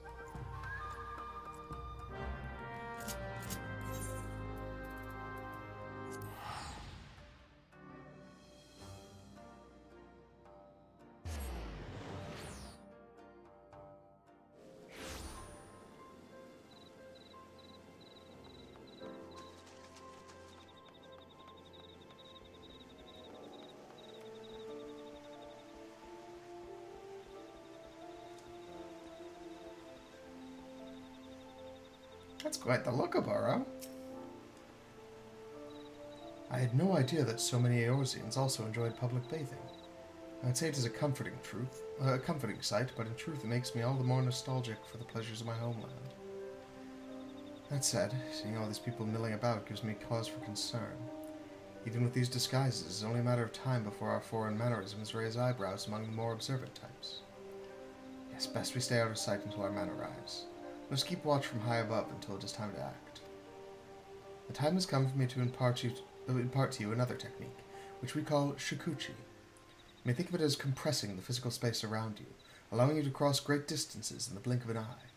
That's quite the look of Burrow. I had no idea that so many Eorzeans also enjoyed public bathing. I'd say it is a comforting sight, but in truth it makes me all the more nostalgic for the pleasures of my homeland. That said, seeing all these people milling about gives me cause for concern. Even with these disguises, it's only a matter of time before our foreign mannerisms raise eyebrows among the more observant types. Yes, best we stay out of sight until our man arrives. Let us keep watch from high above until it is time to act. The time has come for me to impart to you another technique, which we call Shikuchi. You may think of it as compressing the physical space around you, allowing you to cross great distances in the blink of an eye.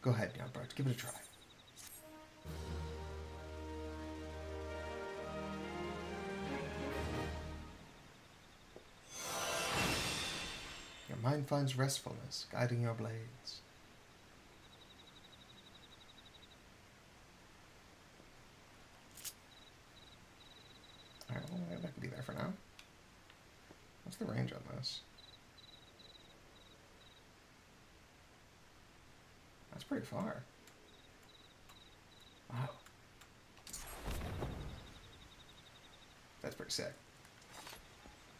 Go ahead, Ny'ardbert, give it a try. Your mind finds restfulness, guiding your blades. Alright, well, that could be there for now. What's the range on this? That's pretty far. Wow. That's pretty sick.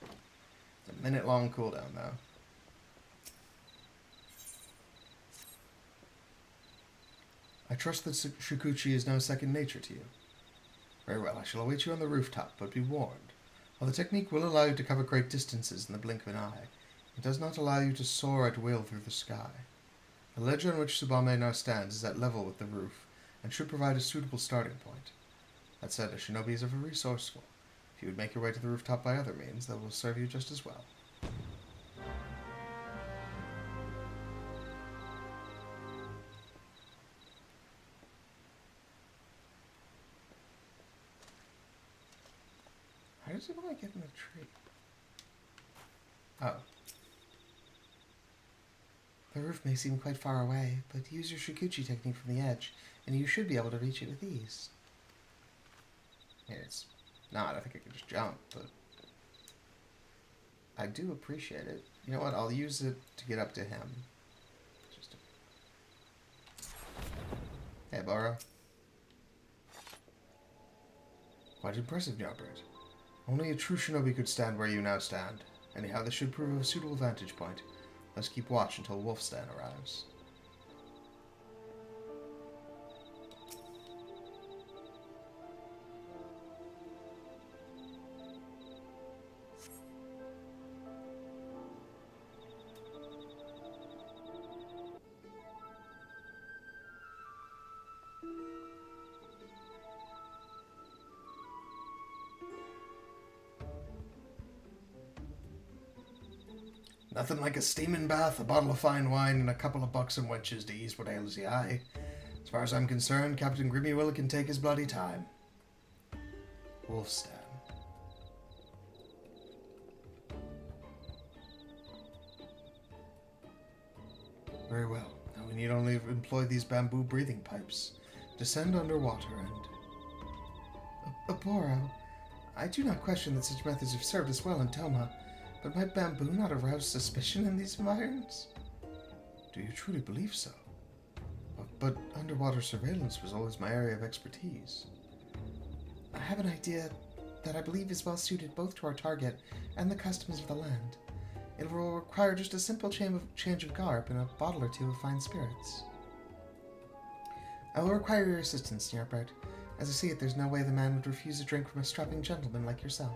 It's a minute-long cooldown, though. I trust that Shikuchi is now second nature to you. Very well, I shall await you on the rooftop, but be warned. While the technique will allow you to cover great distances in the blink of an eye, it does not allow you to soar at will through the sky. The ledge on which Tsubame now stands is at level with the roof, and should provide a suitable starting point. That said, a shinobi is ever resourceful. If you would make your way to the rooftop by other means, that will serve you just as well. How does it want to get in the tree? Oh. The roof may seem quite far away, but use your Shikuchi technique from the edge, and you should be able to reach it with ease. It's not. I think I can just jump, but I do appreciate it. You know what? I'll use it to get up to him. Just Hey, Bora. Quite impressive, Ny'ardbert. Only a true shinobi could stand where you now stand. Anyhow, this should prove a suitable vantage point. Let's keep watch until Wolfstan arrives. Nothing like a steaming bath, a bottle of fine wine, and a couple of buxom wenches to ease what ails the eye. As far as I'm concerned, Captain Grimuel can take his bloody time. Wolfstan. Very well. Now we need only employ these bamboo breathing pipes. Descend underwater and... Boro, I do not question that such methods have served us well in Toma, but might bamboo not arouse suspicion in these environs? Do you truly believe so? But underwater surveillance was always my area of expertise. I have an idea that I believe is well suited both to our target and the customs of the land. It will require just a simple change of garb and a bottle or two of fine spirits. I will require your assistance, Ny'ardbert. As I see it, there's no way the man would refuse a drink from a strapping gentleman like yourself.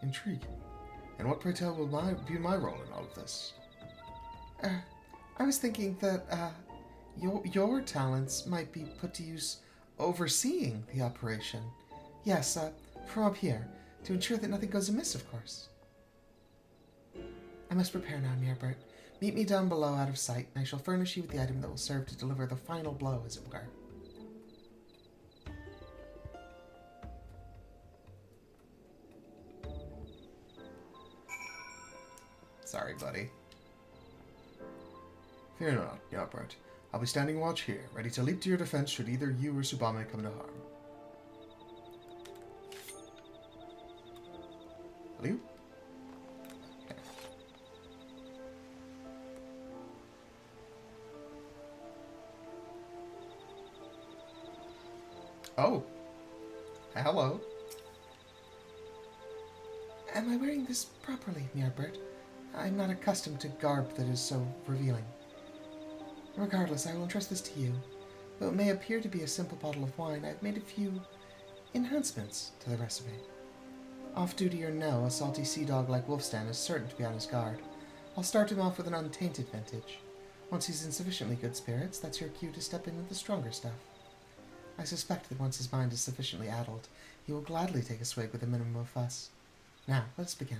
Intriguing. And what, pray tell, will be my role in all of this? I was thinking that, your talents might be put to use overseeing the operation. Yes, from up here, to ensure that nothing goes amiss, of course. I must prepare now, Ny'ardbert. Meet me down below out of sight, and I shall furnish you with the item that will serve to deliver the final blow, as it were. Sorry, buddy. Fear not, Ny'ardbert. I'll be standing watch here, ready to leap to your defense should either you or Subame come to harm. Hello? Okay. Oh. Hello. Am I wearing this properly, Ny'ardbert? I'm not accustomed to garb that is so revealing. Regardless, I will entrust this to you. Though it may appear to be a simple bottle of wine, I've made a few enhancements to the recipe. Off-duty or no, a salty sea dog like Wolfstan is certain to be on his guard. I'll start him off with an untainted vintage. Once he's in sufficiently good spirits, that's your cue to step in with the stronger stuff. I suspect that once his mind is sufficiently addled, he will gladly take a swig with a minimum of fuss. Now, let's begin.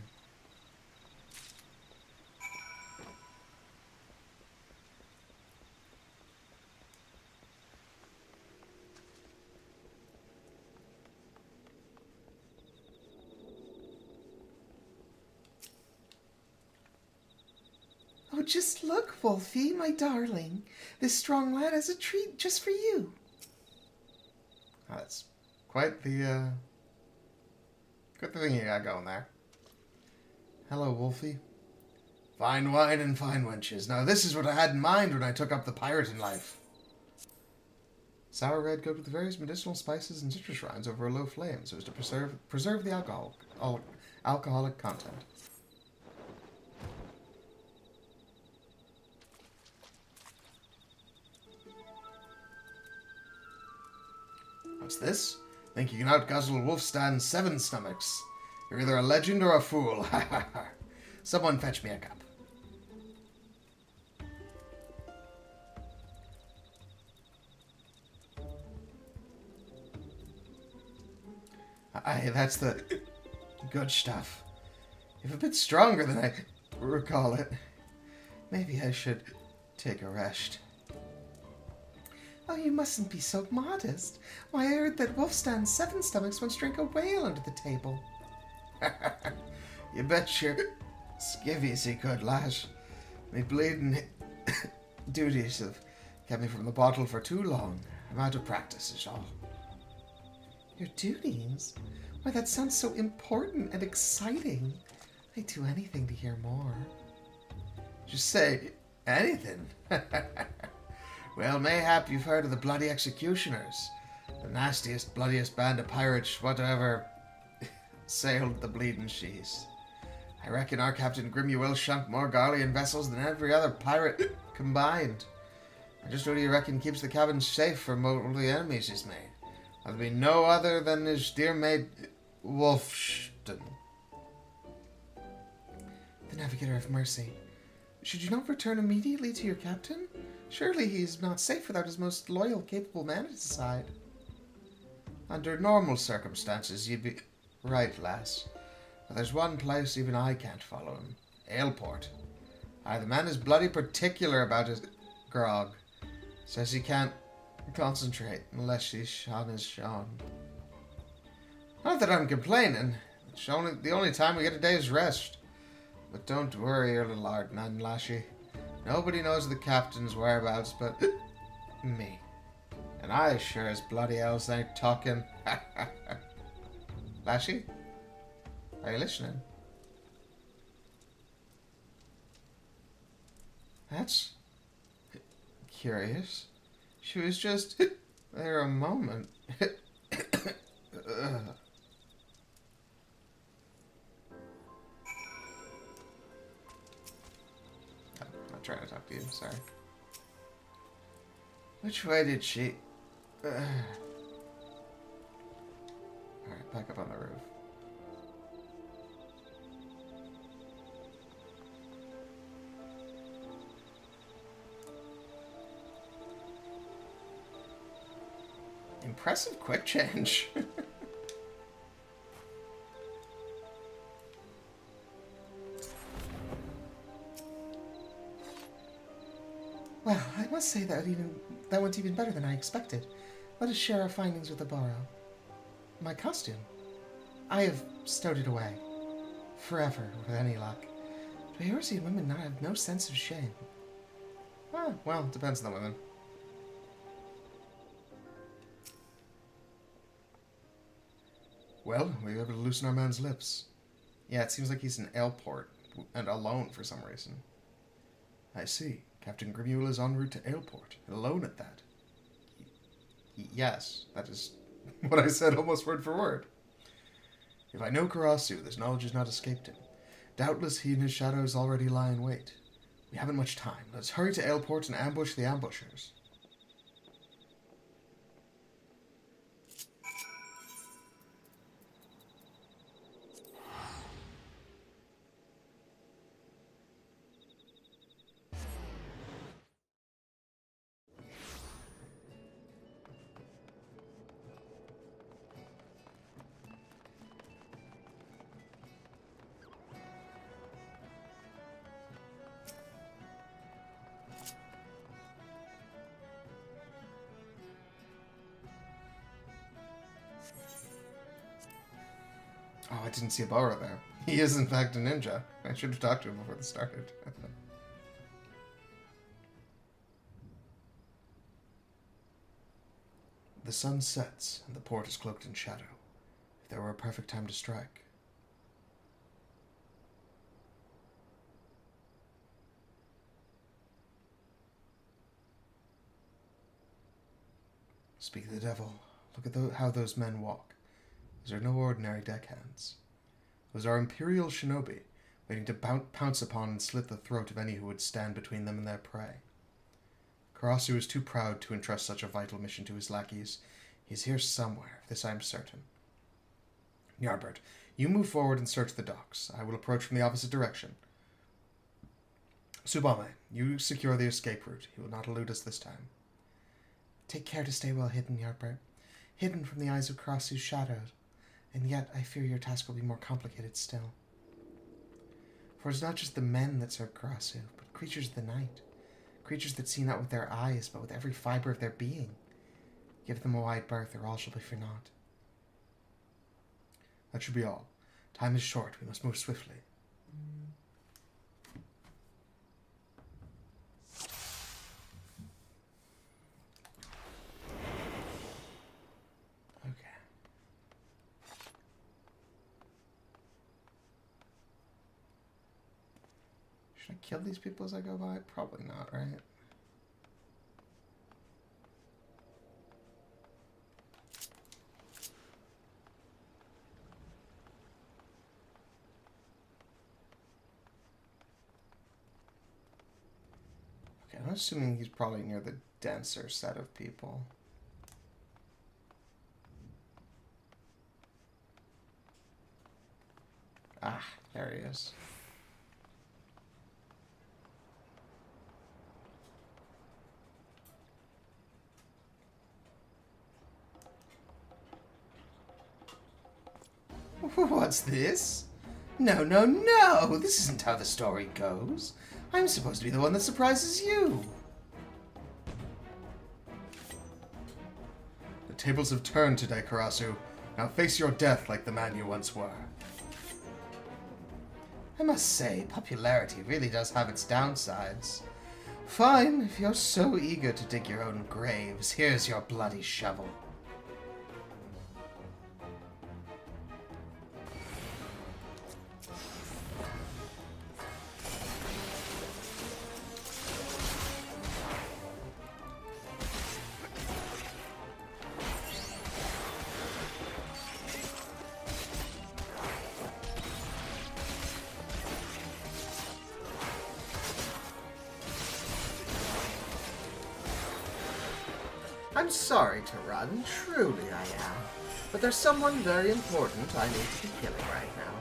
Oh, just look, Wolfie, my darling. This strong lad has a treat just for you. Oh, that's quite the, good thing you got going there. Hello, Wolfie. Fine wine and fine wenches. Now, this is what I had in mind when I took up the pirating life. Sour red cooked with various medicinal spices and citrus rinds over a low flame so as to preserve the alcoholic content. What's this? Think you can outguzzle Wolfstan's 7 stomachs? You're either a legend or a fool. Ha ha ha. Someone fetch me a cup. Aye, that's the good stuff. If a bit stronger than I recall it. Maybe I should take a rest. Oh, you mustn't be so modest. Why, I heard that Wolfstan's 7 stomachs once drank a whale under the table. You bet your skivvies he could, lass. Me bleeding duties have kept me from the bottle for too long. I'm out of practice, is all. Your duties? Why, that sounds so important and exciting. I'd do anything to hear more. Just say anything. Well, mayhap you've heard of the bloody executioners. The nastiest, bloodiest band of pirates whatever sailed the bleeding seas. I reckon our Captain Grimuel shunk more Garlean vessels than every other pirate combined. And just what do you reckon keeps the cabin safe from mortal enemies he's made? There'll be no other than his dear mate Wolfstan. The Navigator of Mercy. Should you not return immediately to your captain? Surely he's not safe without his most loyal, capable man at his side. Under normal circumstances, you'd be right, lass. But there's one place even I can't follow him. Aleport. Aye, the man is bloody particular about his grog. Says he can't concentrate unless she's on his Sean. Not that I'm complaining. It's the only time we get a day's rest. But don't worry your little art man, lassie. Nobody knows the captain's whereabouts but me. And I sure as bloody else ain't talking. Lashy? Are you listening? That's curious. She was just there a moment. I'm not trying to talk to you, sorry. Which way did she... Alright, back up on the roof. Impressive quick change. Well, I must say that went even better than I expected. Let us share our findings with the Borrow. My costume. I have stowed it away. Forever, with any luck. Do I ever see women not have no sense of shame? Ah, well, depends on the women. Well, we were able to loosen our man's lips. Yeah, it seems like he's in Aleport, and alone for some reason. I see. Captain Grimule is en route to Aleport, and alone at that. Yes, that is what I said almost word for word. If I know Karasu, this knowledge has not escaped him. Doubtless he and his shadows already lie in wait. We haven't much time. Let's hurry to Aleport and ambush the ambushers. Oh, I didn't see a Borrow there. He is, in fact, a ninja. I should have talked to him before this started. The sun sets, and the port is cloaked in shadow. If there were a perfect time to strike. Speak of the devil. Look at how those men walk. Those are no ordinary deckhands. Those are Imperial shinobi, waiting to pounce upon and slit the throat of any who would stand between them and their prey. Karasu is too proud to entrust such a vital mission to his lackeys. He's here somewhere, of this I am certain. Ny'ardbert, you move forward and search the docks. I will approach from the opposite direction. Subame, you secure the escape route. He will not elude us this time. Take care to stay well hidden, Ny'ardbert. Hidden from the eyes of Karasu's shadows. And yet I fear your task will be more complicated still. For it's not just the men that serve Karasu, but creatures of the night. Creatures that see not with their eyes, but with every fibre of their being. Give them a wide berth, or all shall be for naught. That should be all. Time is short. We must move swiftly. Okay. Should I kill these people as I go by? Probably not, right? I'm assuming he's probably near the denser set of people. Ah, there he is. What's this? No, no, no! This isn't how the story goes. I'm supposed to be the one that surprises you. The tables have turned today, Karasu. Now face your death like the man you once were. I must say, popularity really does have its downsides. Fine, if you're so eager to dig your own graves, here's your bloody shovel. I'm sorry to run, truly I am. But there's someone very important I need to be killing right now.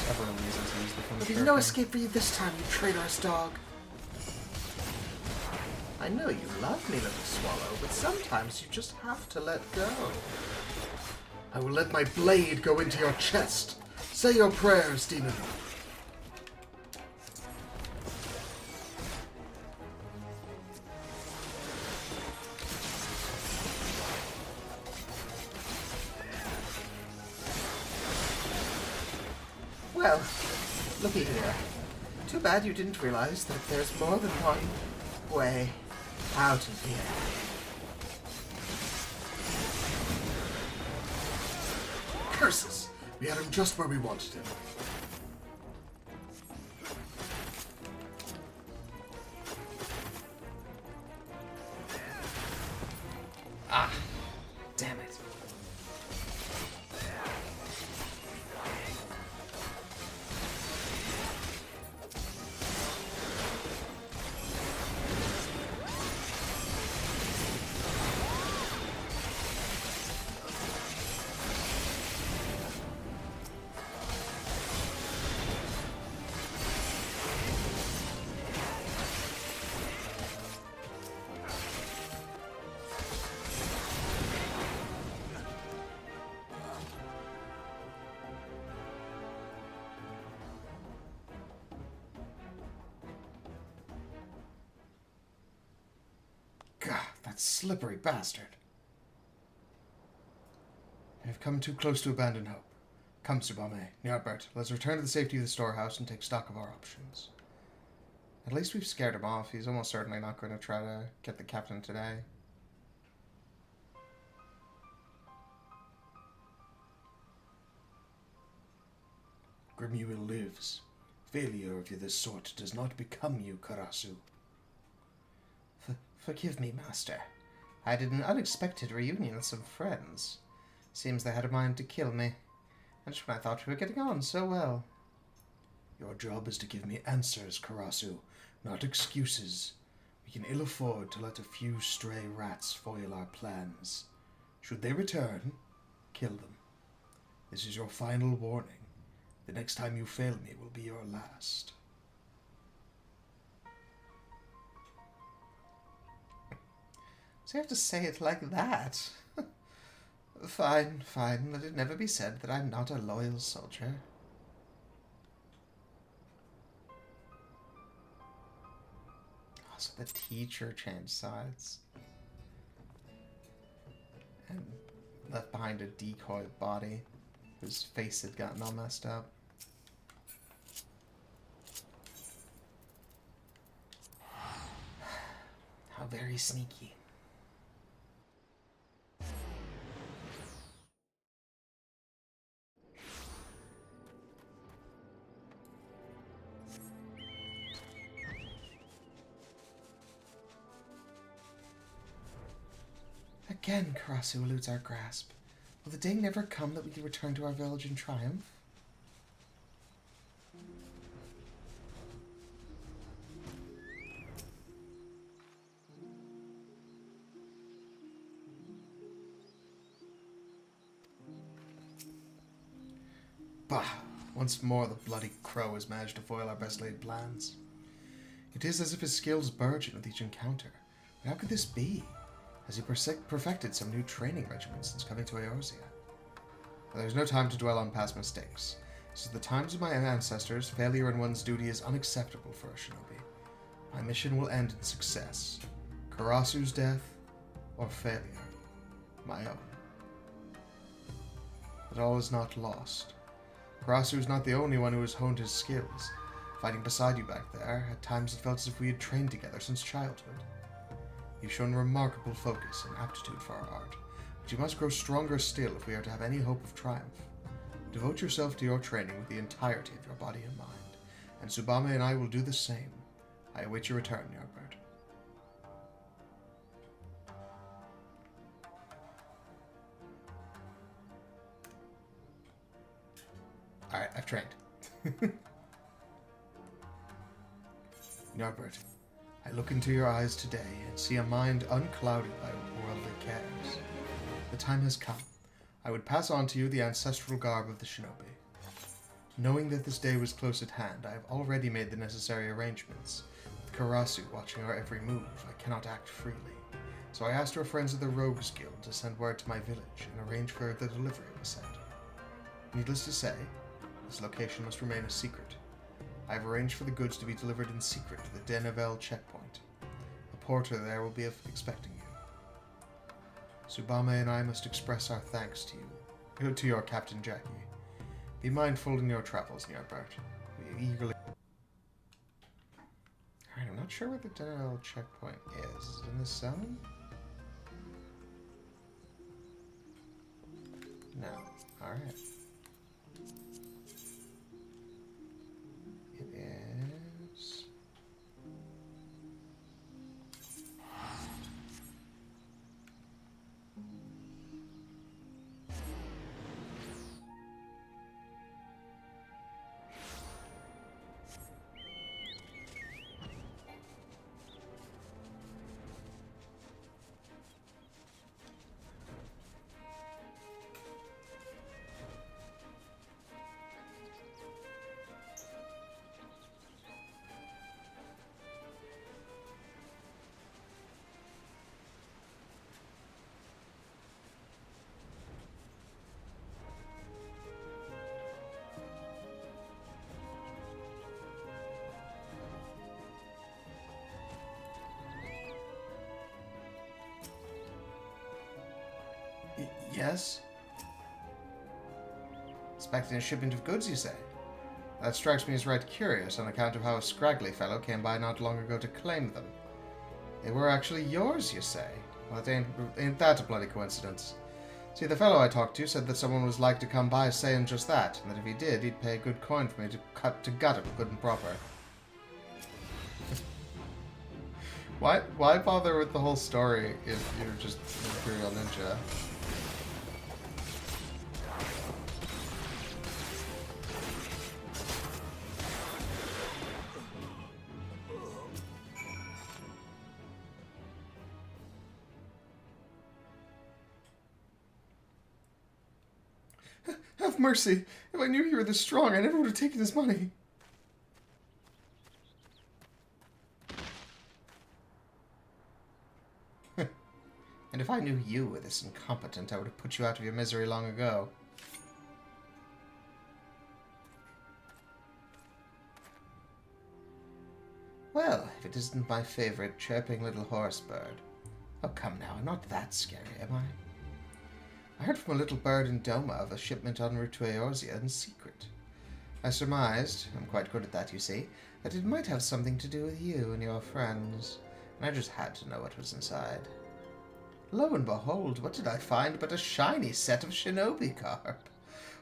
Everyone uses these to There'll be no escape for you this time, you traitorous dog. I know you love me, little swallow, but sometimes you just have to let go. I will let my blade go into your chest. Say your prayers, demon. Well, looky here. Too bad you didn't realize that there's more than one way out of here. Curses! We had him just where we wanted him. Ah, damn it. God, that slippery bastard. I've come too close to abandon hope. Come, Subame, Ny'ardbert, let's return to the safety of the storehouse and take stock of our options. At least we've scared him off. He's almost certainly not going to try to get the captain today. Grimuel lives. Failure of this sort does not become you, Karasu. Forgive me, Master. I did an unexpected reunion with some friends. Seems they had a mind to kill me. And just when I thought we were getting on so well. Your job is to give me answers, Karasu, not excuses. We can ill afford to let a few stray rats foil our plans. Should they return, kill them. This is your final warning. The next time you fail me will be your last. So you have to say it like that? Fine, fine. Let it never be said that I'm not a loyal soldier. Oh, so the teacher changed sides. And left behind a decoy body whose face had gotten all messed up. How very sneaky. Again, Karasu eludes our grasp. Will the day never come that we can return to our village in triumph? Bah! Once more the bloody crow has managed to foil our best laid plans. It is as if his skills burgeon with each encounter. But how could this be? Has he perfected some new training regimen since coming to Eorzea? But there's no time to dwell on past mistakes. Since the times of my ancestors, failure in one's duty is unacceptable for a shinobi. My mission will end in success. Karasu's death, or failure. My own. But all is not lost. Karasu is not the only one who has honed his skills. Fighting beside you back there, at times it felt as if we had trained together since childhood. You've shown remarkable focus and aptitude for our art, but you must grow stronger still if we are to have any hope of triumph. Devote yourself to your training with the entirety of your body and mind, and Tsubame and I will do the same. I await your return, Ny'ardbert. Alright, I've trained. Ny'ardbert, I look into your eyes today and see a mind unclouded by worldly cares. The time has come. I would pass on to you the ancestral garb of the shinobi. Knowing that this day was close at hand, I have already made the necessary arrangements. With Karasu watching our every move, I cannot act freely. So I asked our friends of the Rogues Guild to send word to my village and arrange for the delivery of the set. Needless to say, this location must remain a secret. I have arranged for the goods to be delivered in secret to the Denevel checkpoint. A porter there will be expecting you. Tsubame and I must express our thanks to you, to your Captain Jackie. Be mindful in your travels, Ny'ardbert. We eagerly... Alright, I'm not sure where the Denevel checkpoint is. Is it in this zone? No. Alright. It is... Yes? Expecting a shipment of goods, you say? That strikes me as right curious on account of how a scraggly fellow came by not long ago to claim them. They were actually yours, you say? Well, ain't that a bloody coincidence? See, the fellow I talked to said that someone was like to come by saying just that, and that if he did, he'd pay a good coin for me to gut it good and proper. Why bother with the whole story if you're just an Imperial Ninja? Have mercy. If I knew you were this strong, I never would have taken his money. And if I knew you were this incompetent, I would have put you out of your misery long ago. Well, if it isn't my favorite chirping little horse bird. Oh, come now, I'm not that scary, am I? I heard from a little bird in Doma of a shipment en route to Eorzea in secret. I surmised, I'm quite good at that, you see, that it might have something to do with you and your friends, and I just had to know what was inside. Lo and behold, what did I find but a shiny set of shinobi garb?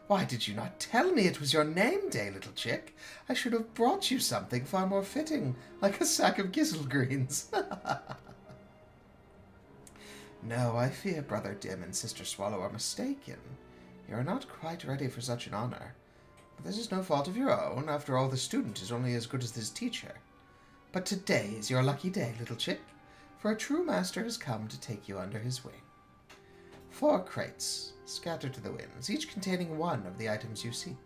Why did you not tell me it was your name day, little chick? I should have brought you something far more fitting, like a sack of gizzle-greens. No, I fear Brother Dim and Sister Swallow are mistaken. You are not quite ready for such an honor. But this is no fault of your own. After all, the student is only as good as his teacher. But today is your lucky day, little chick, for a true master has come to take you under his wing. 4 crates, scattered to the winds, each containing one of the items you seek.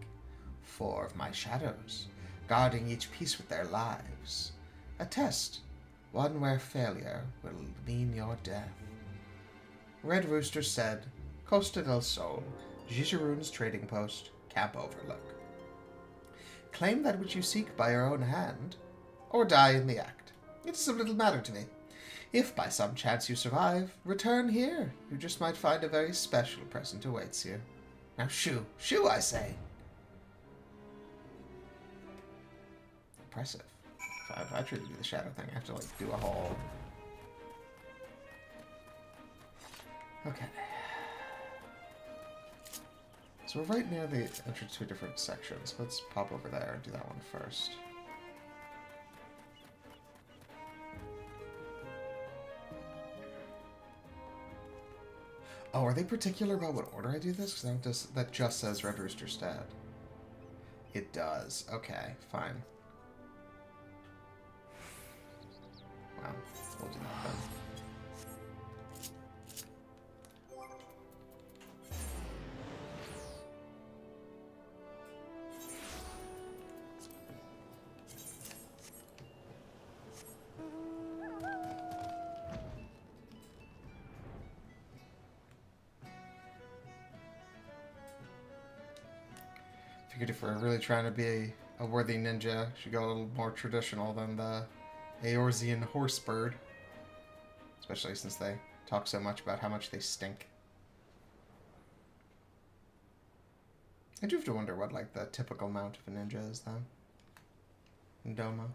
4 of my shadows, guarding each piece with their lives. A test, one where failure will mean your death. Red Rooster said, Costa del Sol, Gigerun's trading post, Camp Overlook. Claim that which you seek by your own hand, or die in the act. It is of little matter to me. If by some chance you survive, return here. You just might find a very special present awaits you. Now shoo, shoo, I say. impressive. If I try to do the shadow thing, I have to, like, do a whole... Okay. So we're right near the entrance to a different section, so let's pop over there and do that one first. Oh, are they particular about what order I do this? Because that just says Red Rooster Stead. It does. Okay, fine. Well, we'll do that then. Figured if we're really trying to be a worthy ninja, should go a little more traditional than the Eorzean horsebird. Especially since they talk so much about how much they stink. I do have to wonder what, like, the typical mount of a ninja is, though. In Doma.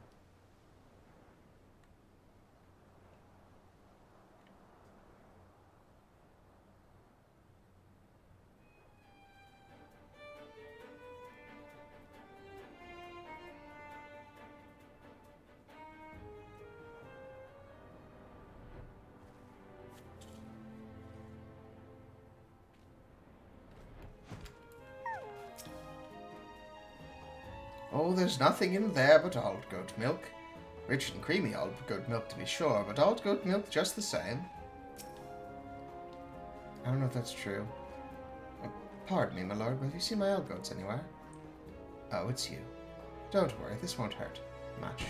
Oh, there's nothing in there but old goat milk. Rich and creamy old goat milk, to be sure, but old goat milk just the same. I don't know if that's true. Pardon me, my lord, but have you seen my old goats anywhere? Oh, it's you. Don't worry, this won't hurt much.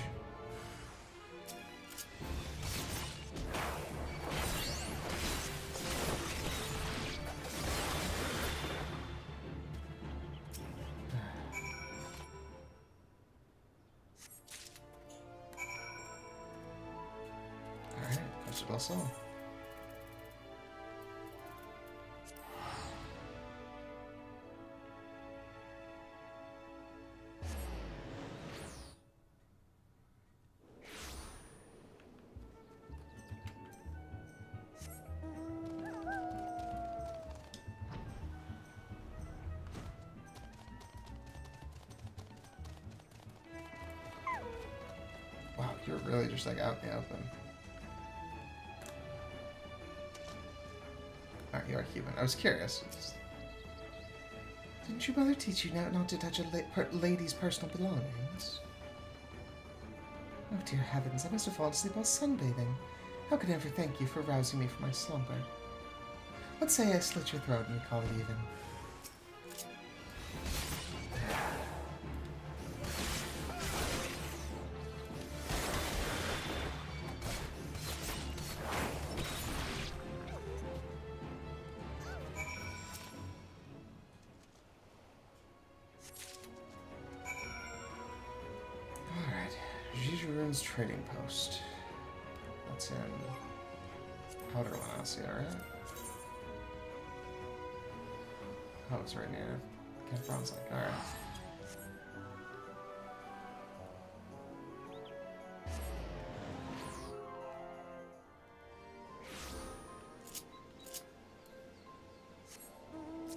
Also. Wow, you're really just like out in the open. You are human. I was curious. Didn't your mother teach you not to touch a lady's personal belongings? Oh, dear heavens, I must have fallen asleep while sunbathing. How could I ever thank you for rousing me from my slumber? Let's say I slit your throat and we call it even. Rerun's trading post. That's in Outer Lanassia, right? Oh, it's right near Camp Bronze Lake. Alright.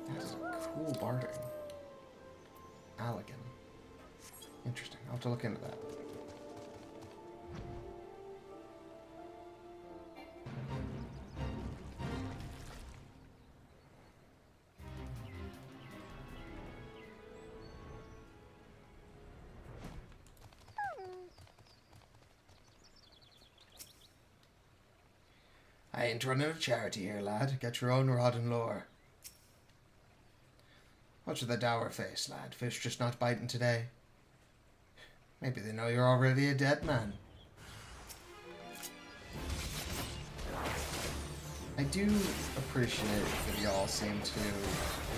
That is a cool barding. Allegan. Interesting. I'll have to look into that. I ain't running a charity here, lad. Get your own rod and lure. What's with the dour face, lad? Fish just not biting today. Maybe they know you're already a dead man. I do appreciate that y'all seem to,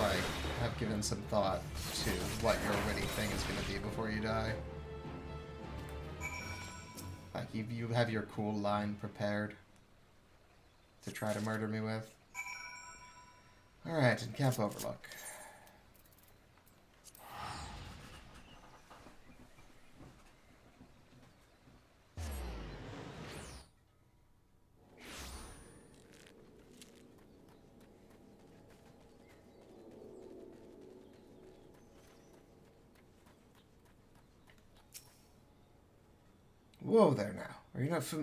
like, have given some thought to what your witty thing is going to be before you die. Like, you have your cool line prepared to try to murder me with. Alright, in Camp Overlook. Whoa there now.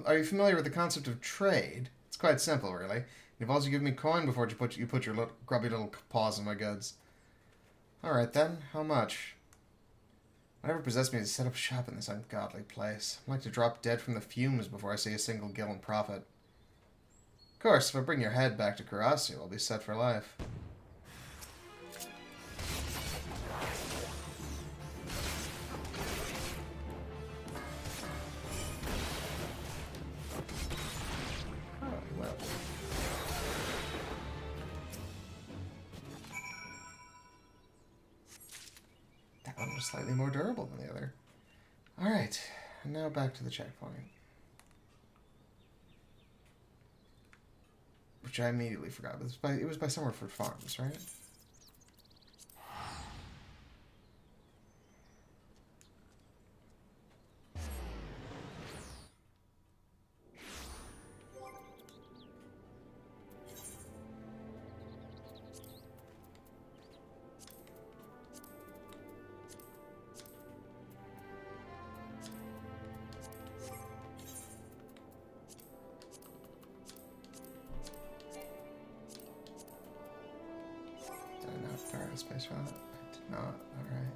Are you familiar with the concept of trade? It's quite simple, really. You've also given me coin before you put your grubby little paws in my goods. Alright then, how much? Whatever possessed me to set up shop in this ungodly place. I'd like to drop dead from the fumes before I see a single gill in profit. Of course, if I bring your head back to Karasu, I'll be set for life. Slightly more durable than the other. Alright, and now back to the checkpoint. Which I immediately forgot. It was by Summerford Farms, right? Space for that? I did not. Alright.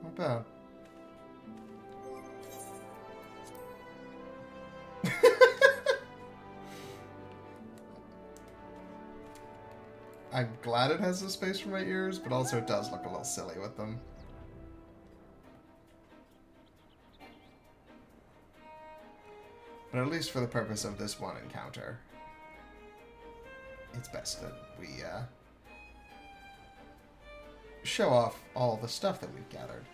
Not bad. I'm glad it has the space for my ears, but also it does look a little silly with them. But at least for the purpose of this one encounter, it's best that we show off all the stuff that we've gathered.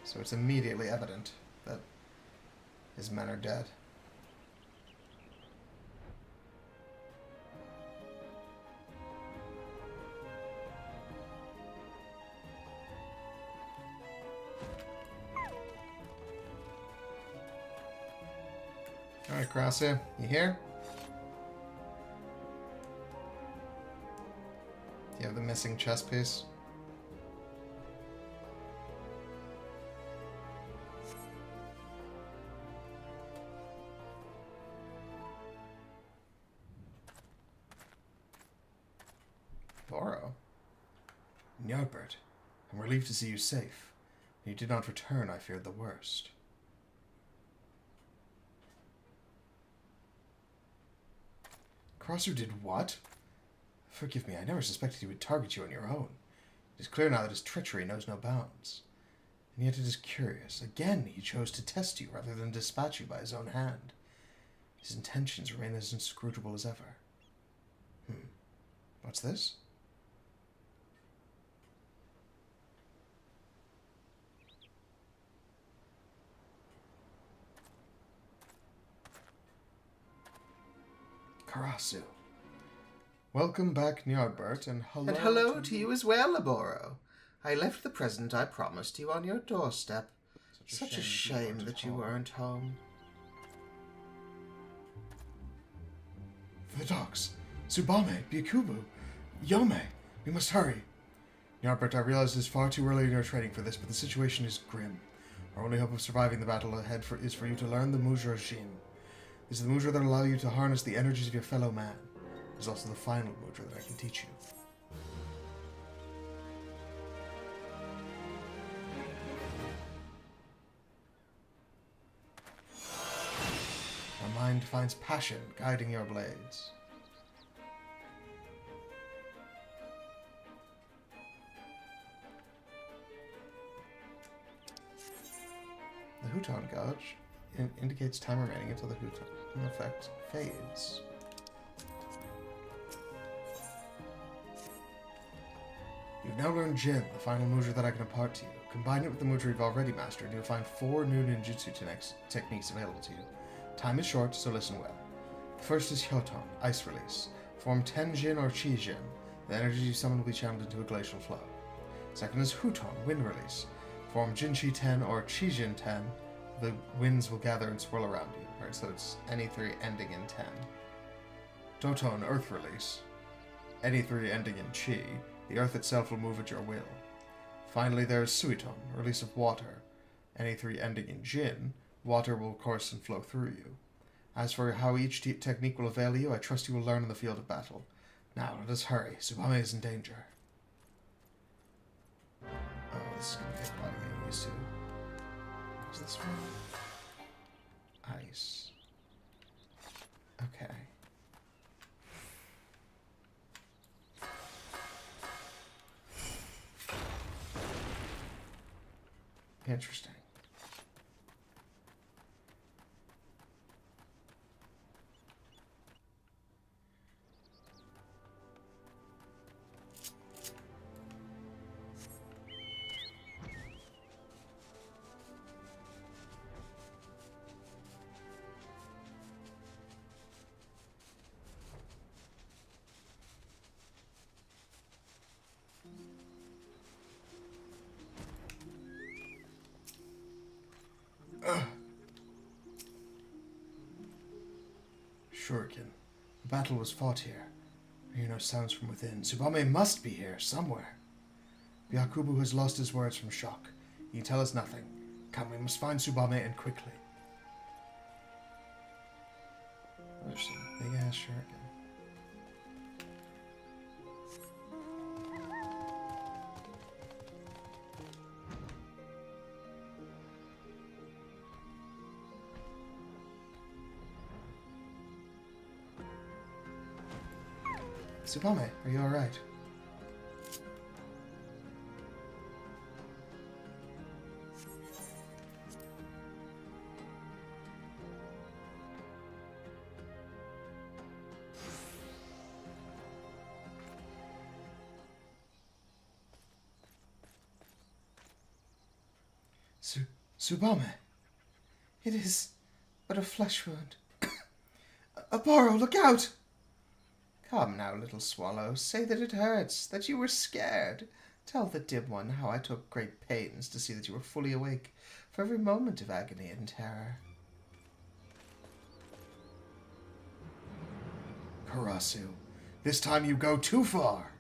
So it's immediately evident that his men are dead. Alright, Karasu, you here? Do you have the missing chest piece? Boro? Ny'ardbert, I'm relieved to see you safe. When you did not return, I feared the worst. Karasu did what? Forgive me, I never suspected he would target you on your own. It is clear now that his treachery knows no bounds. And yet it is curious. Again, he chose to test you rather than dispatch you by his own hand. His intentions remain as inscrutable as ever. What's this? Karasu. Welcome back, Ny'ardbert, and hello... And hello to you as well, Boro. I left the present I promised you on your doorstep. Such a shame that you weren't home. For the dogs. Tsubame, Byakubu, Yome. We must hurry. Ny'ardbert, I realize it is far too early in your training for this, but the situation is grim. Our only hope of surviving the battle ahead is for you to learn the Mudra Jin. This is the Mudra that will allow you to harness the energies of your fellow man. It is also the final Mudra that I can teach you. Our mind finds passion guiding your blades. The Huton Gouge indicates time remaining until the Huton effect fades. You've now learned Jin, the final Mudra that I can impart to you. Combine it with the Mudra you've already mastered, and you'll find 4 new ninjutsu techniques available to you. Time is short, so listen well. The first is Hyoton, Ice Release. Form 10 Jin or Chi Jin. The energy you summon will be channeled into a glacial flow. Second is Huton, Wind Release. Form Jin Chi 10 or Chi Jin 10. The winds will gather and swirl around you. Right, so it's any 3 ending in 10. Doton, Earth Release. any 3 ending in chi, the earth itself will move at your will. Finally, there is suiton, release of water. Any 3 ending in jin, water will course and flow through you. As for how each technique will avail you, I trust you will learn in the field of battle. Now, let us hurry. Tsubame is in danger. Oh, this is going to take a lot of getting used to. What's this one? Ice. Okay. Interesting. Shuriken. The battle was fought here. I hear no sounds from within. Tsubame must be here, somewhere. Byakubu has lost his words from shock. He can tell us nothing. Come, we must find Tsubame, and quickly. There's some big-ass shuriken. Tsubame, are you alright? Tsubame. It is but a flesh wound. Abaro, look out! Come now, little swallow, say that it hurts, that you were scared. Tell the dim one how I took great pains to see that you were fully awake for every moment of agony and terror. Karasu, this time you go too far.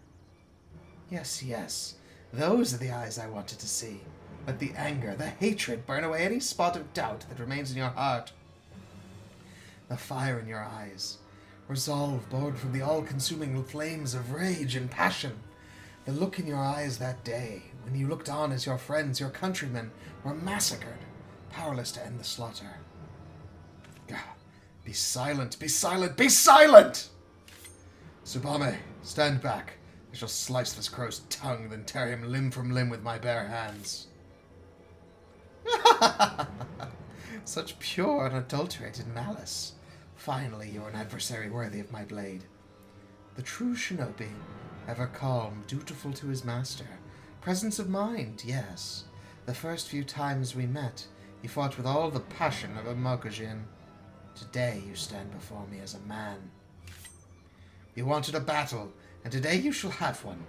Yes, yes, those are the eyes I wanted to see. Let the anger, the hatred burn away any spot of doubt that remains in your heart. The fire in your eyes. Resolve born from the all-consuming flames of rage and passion. The look in your eyes that day, when you looked on as your friends, your countrymen, were massacred, powerless to end the slaughter. Be silent, be silent, be silent! Tsubame, stand back. I shall slice this crow's tongue, then tear him limb from limb with my bare hands. Such pure, unadulterated malice. Finally, you are an adversary worthy of my blade. The true shinobi, ever calm, dutiful to his master. Presence of mind, yes. The first few times we met, you fought with all the passion of a Mokujin. Today you stand before me as a man. You wanted a battle, and today you shall have one.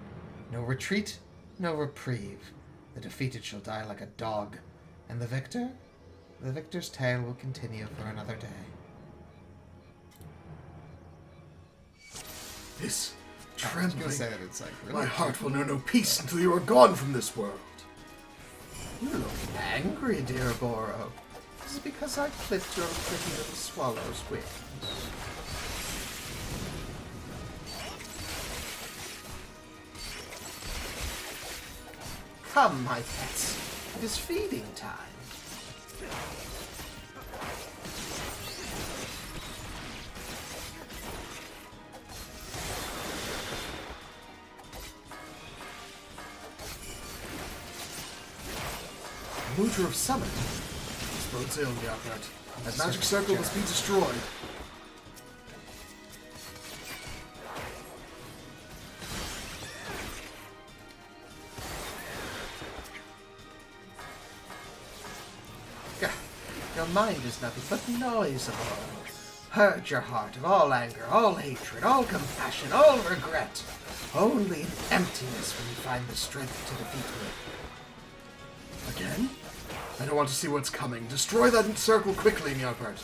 No retreat, no reprieve. The defeated shall die like a dog. And the victor? The victor's tale will continue for another day. This trembling. Say that it's like, really? My heart will know no peace until you are gone from this world. You look angry, dear Boro. Is it because I clipped your pretty little swallow's wings? Come, my pets. It is feeding time. Mudra of Summon. This bodes ill, Ny'ardbert. That magic circle must be destroyed. Your mind is nothing but noise, Aboro. Purge your heart of all anger, all hatred, all compassion, all regret. Only in emptiness will you find the strength to defeat me. Again? I don't want to see what's coming. Destroy that circle quickly, Ny'ardbert.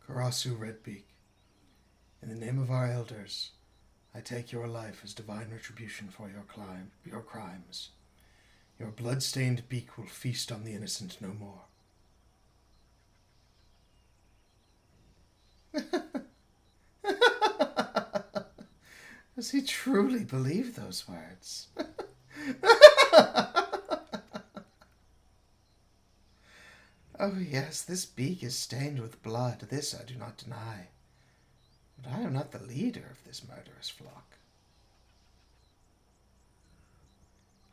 Karasu Redbeak, in the name of our elders, I take your life as divine retribution for your crimes. Your blood-stained beak will feast on the innocent no more. Does he truly believe those words? Oh yes, this beak is stained with blood. This I do not deny. But I am not the leader of this murderous flock.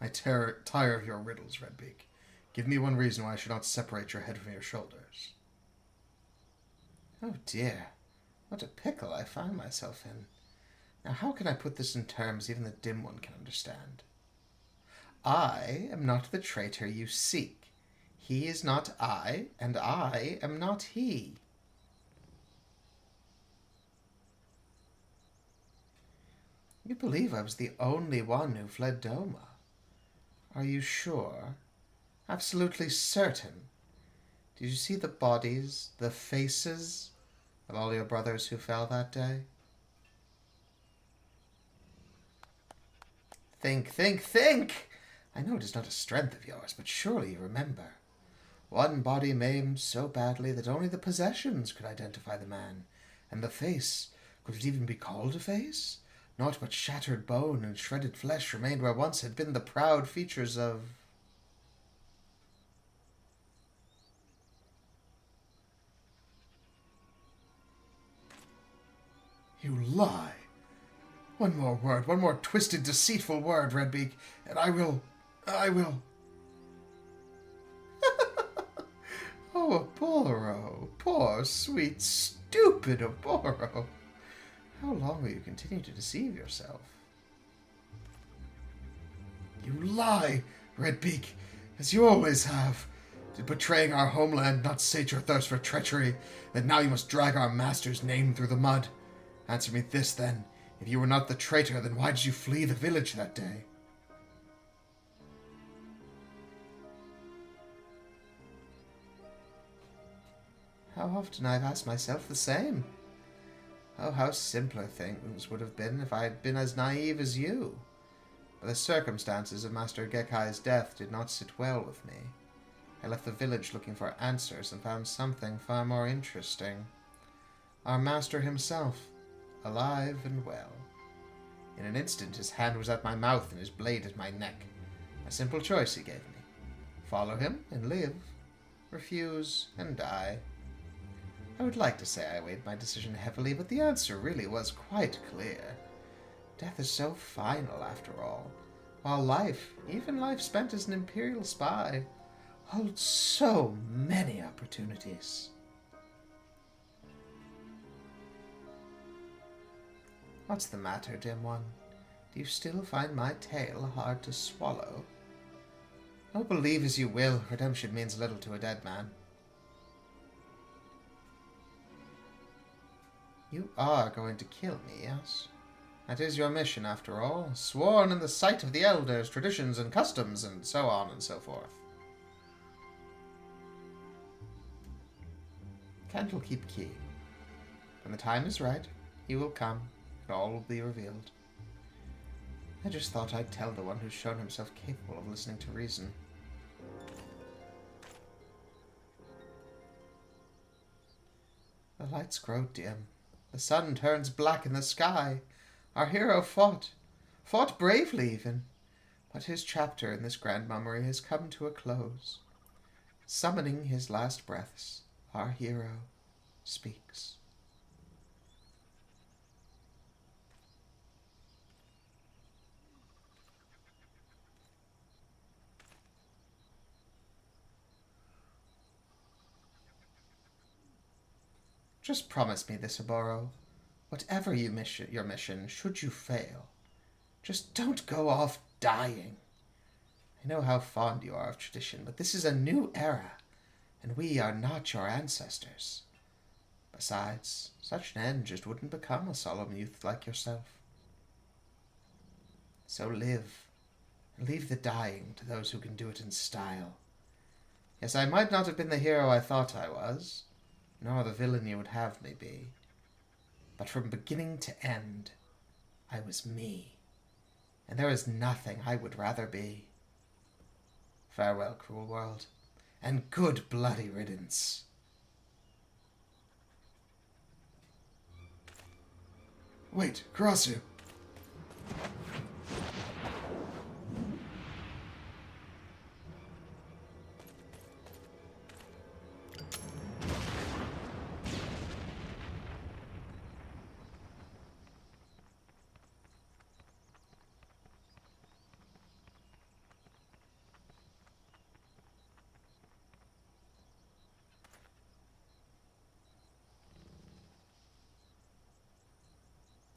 I tire of your riddles, Redbeak. Give me one reason why I should not separate your head from your shoulders. Oh dear, what a pickle I find myself in. Now how can I put this in terms even the dim one can understand? I am not the traitor you seek. He is not I, and I am not he. You believe I was the only one who fled Doma? Are you sure? Absolutely certain? Did you see the bodies, the faces of all your brothers who fell that day? Think, think, think! I know it is not a strength of yours, but surely you remember. One body maimed so badly that only the possessions could identify the man. And the face, could it even be called a face? Naught but shattered bone and shredded flesh remained where once had been the proud features of... You lie. One more word, one more twisted, deceitful word, Redbeak, and I will... Oh, Aboro, poor, sweet, stupid Aboro. How long will you continue to deceive yourself? You lie, Redbeak, as you always have. Did betraying our homeland not sate your thirst for treachery, that now you must drag our master's name through the mud? Answer me this, then. If you were not the traitor, then why did you flee the village that day? How often I've asked myself the same. Oh, how simpler things would have been if I had been as naive as you. But the circumstances of Master Gekai's death did not sit well with me. I left the village looking for answers and found something far more interesting. Our master himself, alive and well. In an instant his hand was at my mouth and his blade at my neck. A simple choice he gave me. Follow him and live. Refuse and die. I would like to say I weighed my decision heavily, but the answer really was quite clear. Death is so final, after all, while life, even life spent as an Imperial spy, holds so many opportunities. What's the matter, dim one? Do you still find my tale hard to swallow? Oh, believe as you will, redemption means little to a dead man. You are going to kill me, yes? That is your mission, after all, sworn in the sight of the elders, traditions and customs, and so on and so forth. Kent will keep key. When the time is right, he will come, and all will be revealed. I just thought I'd tell the one who's shown himself capable of listening to reason. The lights grow dim. The sun turns black in the sky. Our hero fought bravely even, but his chapter in this grand mummery has come to a close. Summoning his last breaths, our hero speaks. Just promise me this, Aboro. Whatever your mission, should you fail, just don't go off dying. I know how fond you are of tradition, but this is a new era, and we are not your ancestors. Besides, such an end just wouldn't become a solemn youth like yourself. So live, and leave the dying to those who can do it in style. Yes, I might not have been the hero I thought I was. nor the villain you would have me be. But from beginning to end, I was me, and there is nothing I would rather be. Farewell, cruel world, and good bloody riddance. Wait, Karasu!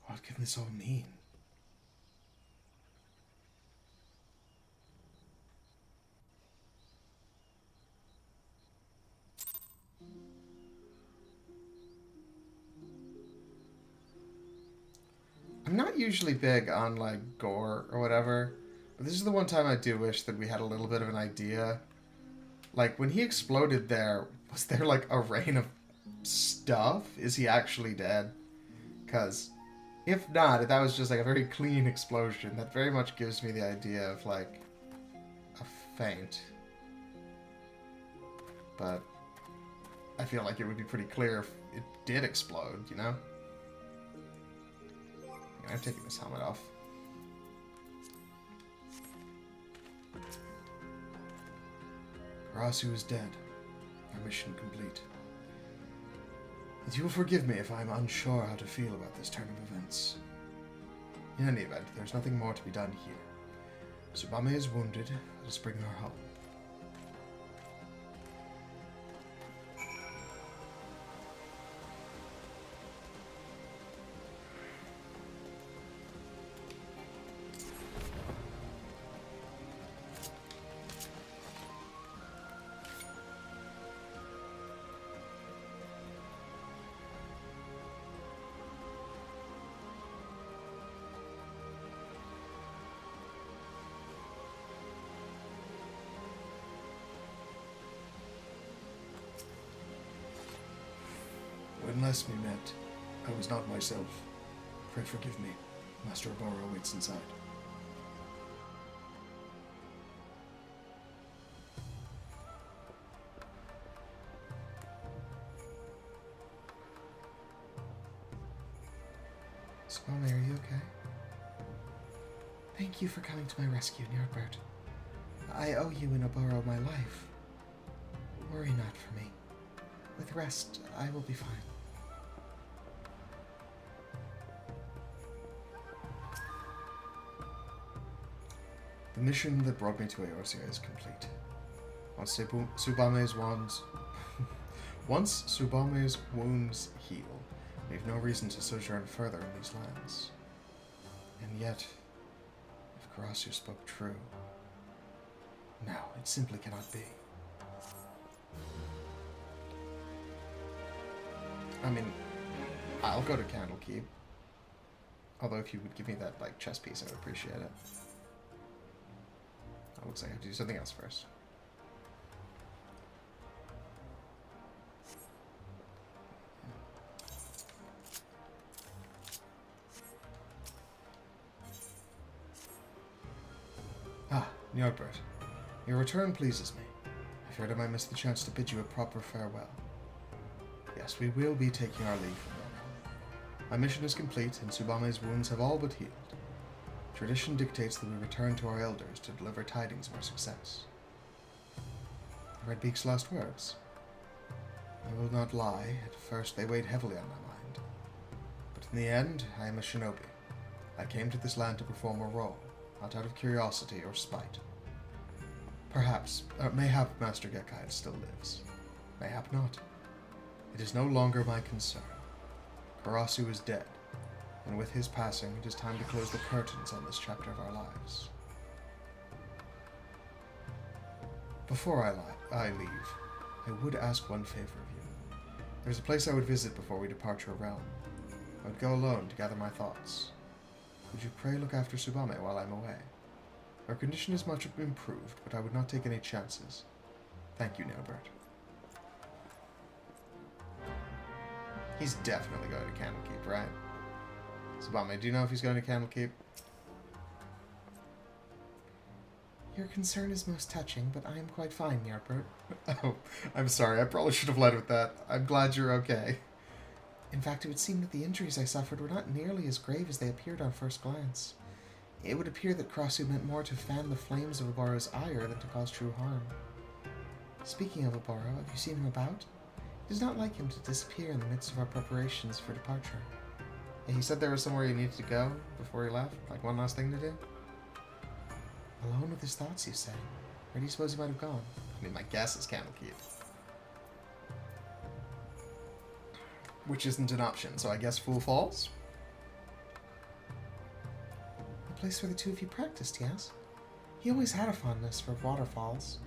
What can this all mean? I'm not usually big on, like, gore or whatever, but this is the one time I do wish that we had a little bit of an idea. Like, when he exploded there, was there, like, a rain of stuff? Is he actually dead? Because if not, if that was just, like, a very clean explosion, that very much gives me the idea of, like, a feint. But I feel like it would be pretty clear if it did explode, you know? I'm taking this helmet off. Karasu is dead. Our mission complete. And you will forgive me if I am unsure how to feel about this turn of events. In any event, there is nothing more to be done here. Tsubame is wounded. Let us bring her home. When last we met, I was not myself. Pray forgive me. Master Oboro waits inside. Tsubame, are you okay? Thank you for coming to my rescue, Ny'ardbert. I owe you and Oboro my life. Worry not for me. With rest, I will be fine. The mission that brought me to Eorzea is complete. Once Tsubame's wounds heal, we have no reason to sojourn further in these lands. And yet, if Karasu spoke true, no, it simply cannot be. I mean, I'll go to Candlekeep. Although if you would give me that, like, chess piece, I would appreciate it. It looks like I have to do something else first. Ah, Ny'ardbert. Your return pleases me. I feared I might miss the chance to bid you a proper farewell. Yes, we will be taking our leave from Rerun. My mission is complete, and Tsubame's wounds have all but healed. Tradition dictates that we return to our elders to deliver tidings of our success. Redbeak's last words. I will not lie, at first they weighed heavily on my mind. But in the end, I am a shinobi. I came to this land to perform a role, not out of curiosity or spite. Perhaps, mayhap Master Gekkai still lives. Mayhap not. It is no longer my concern. Karasu is dead, and with his passing, it is time to close the curtains on this chapter of our lives. Before I leave, I would ask one favor of you. There's a place I would visit before we depart your realm. I would go alone to gather my thoughts. Would you pray look after Tsubame while I'm away? Her condition is much improved, but I would not take any chances. Thank you, Ny'ardbert. He's definitely going to Candlekeep, right? Tsubame, do you know if he's going to Candlekeep? Your concern is most touching, but I am quite fine, Ny'ardbert. Oh, I'm sorry. I probably should have led with that. I'm glad you're okay. In fact, it would seem that the injuries I suffered were not nearly as grave as they appeared on first glance. It would appear that Karasu meant more to fan the flames of Oboro's ire than to cause true harm. Speaking of Oboro, have you seen him about? It is not like him to disappear in the midst of our preparations for departure. Yeah, he said there was somewhere he needed to go before he left, like one last thing to do. Alone with his thoughts, you say? Where do you suppose he might have gone? I mean, my guess is Candlekeep. Which isn't an option, so I guess Fool Falls? The place where the two of you practiced, yes? He always had a fondness for waterfalls.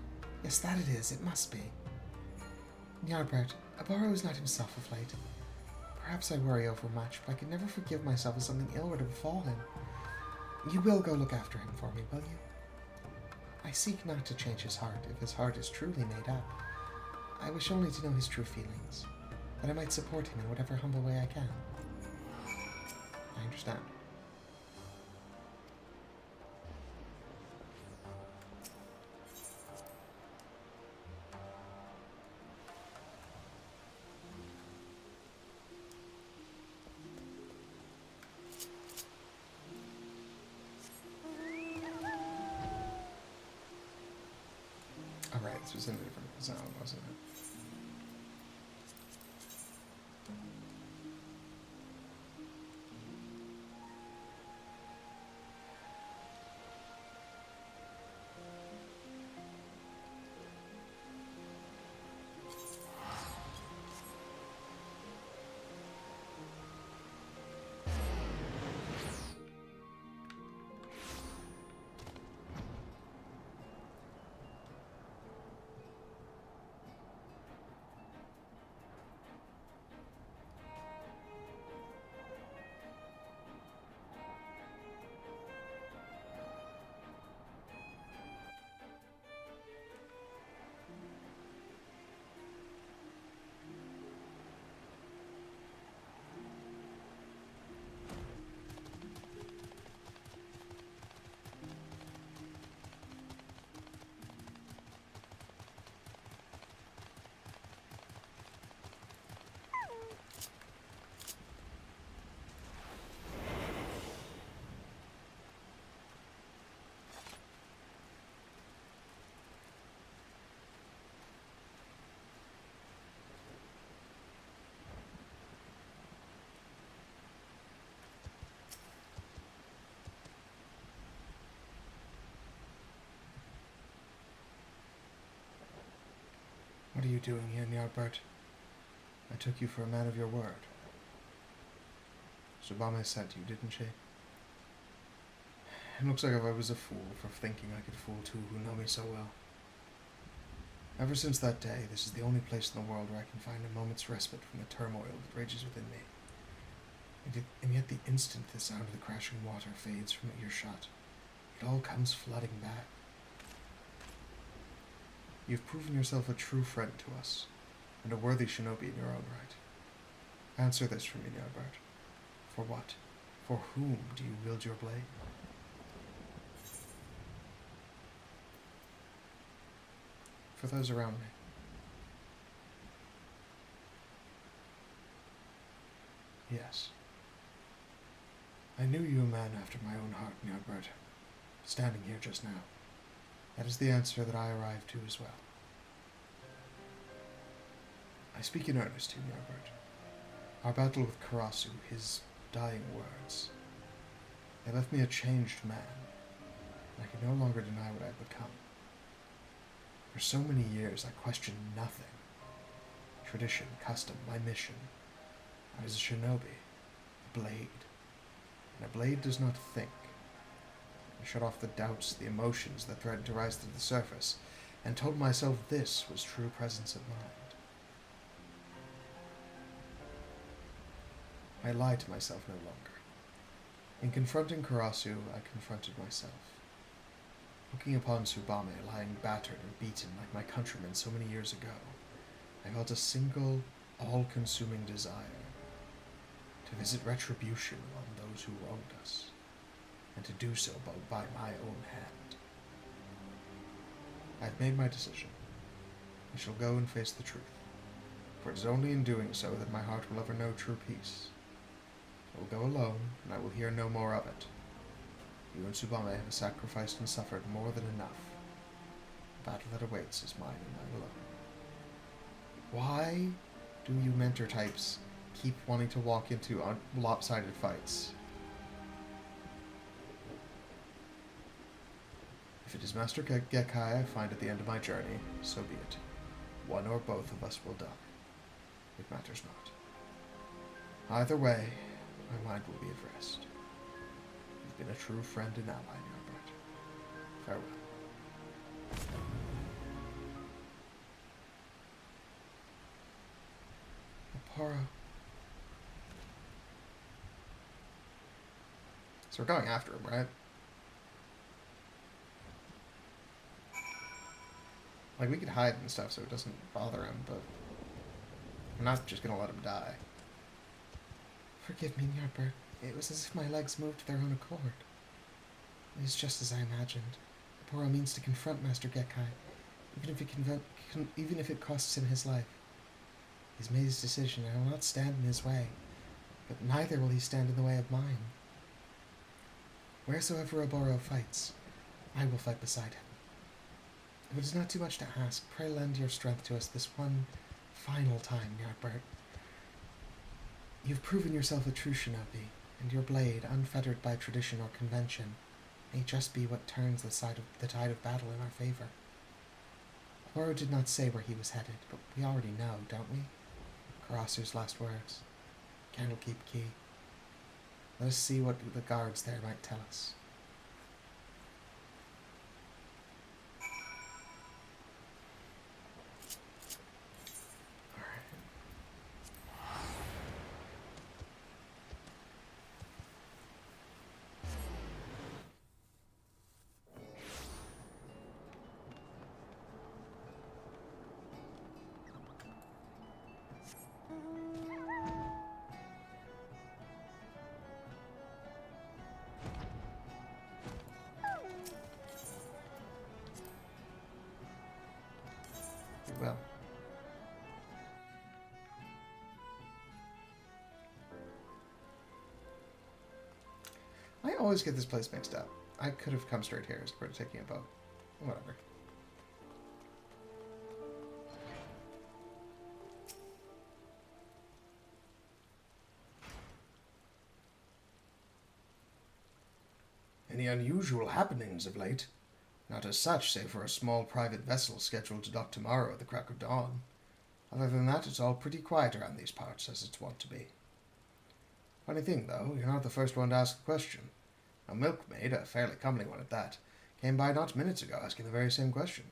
Yes, that it is. It must be. Ny'ardbert, Oboro is not himself of late. Perhaps I worry overmuch, but I could never forgive myself if something ill were to befall him. You will go look after him for me, will you? I seek not to change his heart, if his heart is truly made up. I wish only to know his true feelings, that I might support him in whatever humble way I can. I understand. Alright, this was in a different zone, wasn't it? What are you doing here, Ny'ardbert? I took you for a man of your word. Tsubame sent you, didn't she? It looks like I was a fool for thinking I could fool two who know me so well. Ever since that day, this is the only place in the world where I can find a moment's respite from the turmoil that rages within me. And yet the instant the sound of the crashing water fades from earshot, it all comes flooding back. You've proven yourself a true friend to us, and a worthy shinobi in your own right. Answer this for me, Ny'ardbert. For what? For whom do you wield your blade? For those around me. Yes. I knew you a man after my own heart, Ny'ardbert, standing here just now. That is the answer that I arrived to as well. I speak in earnest to you, Ny'ardbert. Our battle with Karasu, his dying words, they left me a changed man. I can no longer deny what I have become. For so many years I questioned nothing. Tradition, custom, my mission. I was a shinobi, a blade. And a blade does not think. I shut off the doubts, the emotions that threatened to rise to the surface, and told myself this was true presence of mind. I lied to myself no longer. In confronting Karasu, I confronted myself. Looking upon Tsubame lying battered and beaten like my countrymen so many years ago, I felt a single, all-consuming desire to visit retribution on those who wronged us, and to do so by my own hand. I have made my decision. I shall go and face the truth, for it is only in doing so that my heart will ever know true peace. I will go alone, and I will hear no more of it. You and Tsubame have sacrificed and suffered more than enough. The battle that awaits is mine and mine alone. Why do you mentor types keep wanting to walk into lopsided fights? If it is Master Gekkai I find at the end of my journey, so be it. One or both of us will die. It matters not. Either way, my mind will be at rest. You've been a true friend and ally, Ny'ardbert. Farewell. Aporo. So we're going after him, right? Like, we could hide and stuff so it doesn't bother him, but I'm not just gonna let him die. Forgive me, Ny'ardbert. It was as if my legs moved of their own accord. It is just as I imagined. Aporo means to confront Master Gekkai, even if it costs him his life. He's made his decision, and I will not stand in his way, but neither will he stand in the way of mine. Wheresoever Aporo fights, I will fight beside him. If it is not too much to ask, pray lend your strength to us this one final time, Ny'ardbert. You've proven yourself a true shinobi, and your blade, unfettered by tradition or convention, may just be what turns the tide of battle in our favor. Aporo did not say where he was headed, but we already know, don't we? Karasu's last words. Candlekeep Key. Let us see what the guards there might tell us. Well. I always get this place mixed up. I could have come straight here as opposed to taking a boat. Whatever. Any unusual happenings of late? Not as such, save for a small private vessel scheduled to dock tomorrow at the crack of dawn. Other than that, it's all pretty quiet around these parts, as it's wont to be. Funny thing, though, you're not the first one to ask the question. A milkmaid, a fairly comely one at that, came by not minutes ago asking the very same question.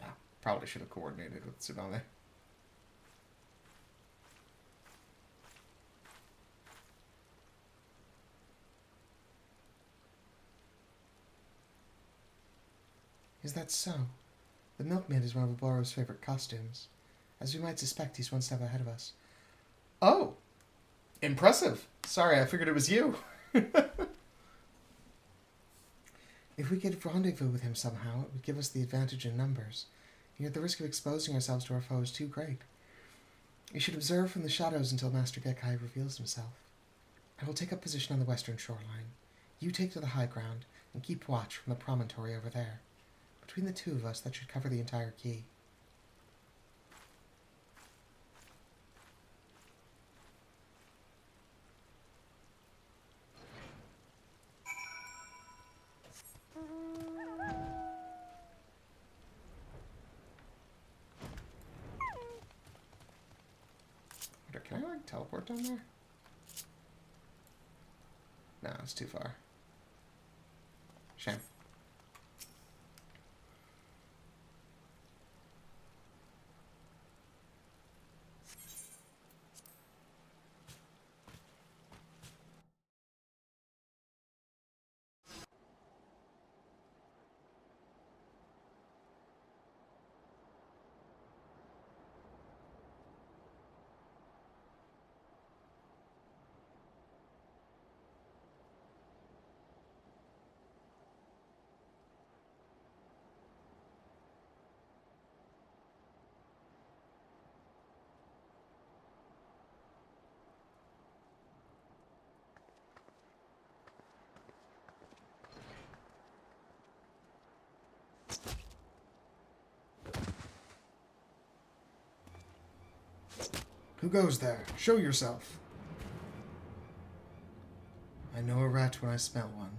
Ah, probably should have coordinated with Tsubame. Is that so? The milkmaid is one of Aporo's favorite costumes. As we might suspect, he's one step ahead of us. Oh! Impressive! Sorry, I figured it was you. If we could rendezvous with him somehow, it would give us the advantage in numbers. Yet the risk of exposing ourselves to our foe is too great. We should observe from the shadows until Master Gekkai reveals himself. I will take up position on the western shoreline. You take to the high ground, and keep watch from the promontory over there. Between the two of us, that should cover the entire key. Can I, like, teleport down there? No, it's too far. Shame. Who goes there? Show yourself. I know a rat when I smell one.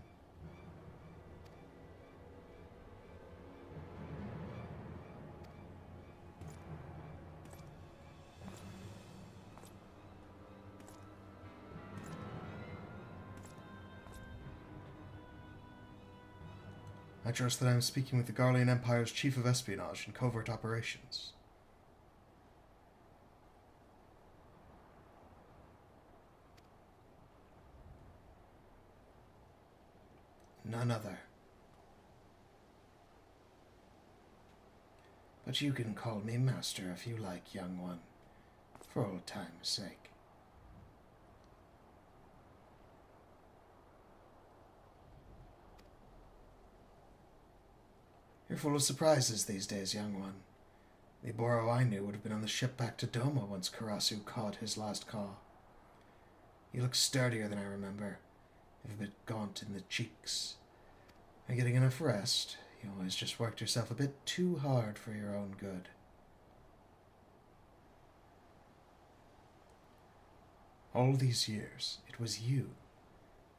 I trust that I am speaking with the Garlean Empire's Chief of Espionage and Covert Operations. None other. But you can call me Master if you like, young one, for old time's sake. You're full of surprises these days, young one. The Boro I knew would have been on the ship back to Doma once Karasu caught his last caw. You look sturdier than I remember, if a bit gaunt in the cheeks. Are you getting enough rest? You always just worked yourself a bit too hard for your own good. All these years, it was you.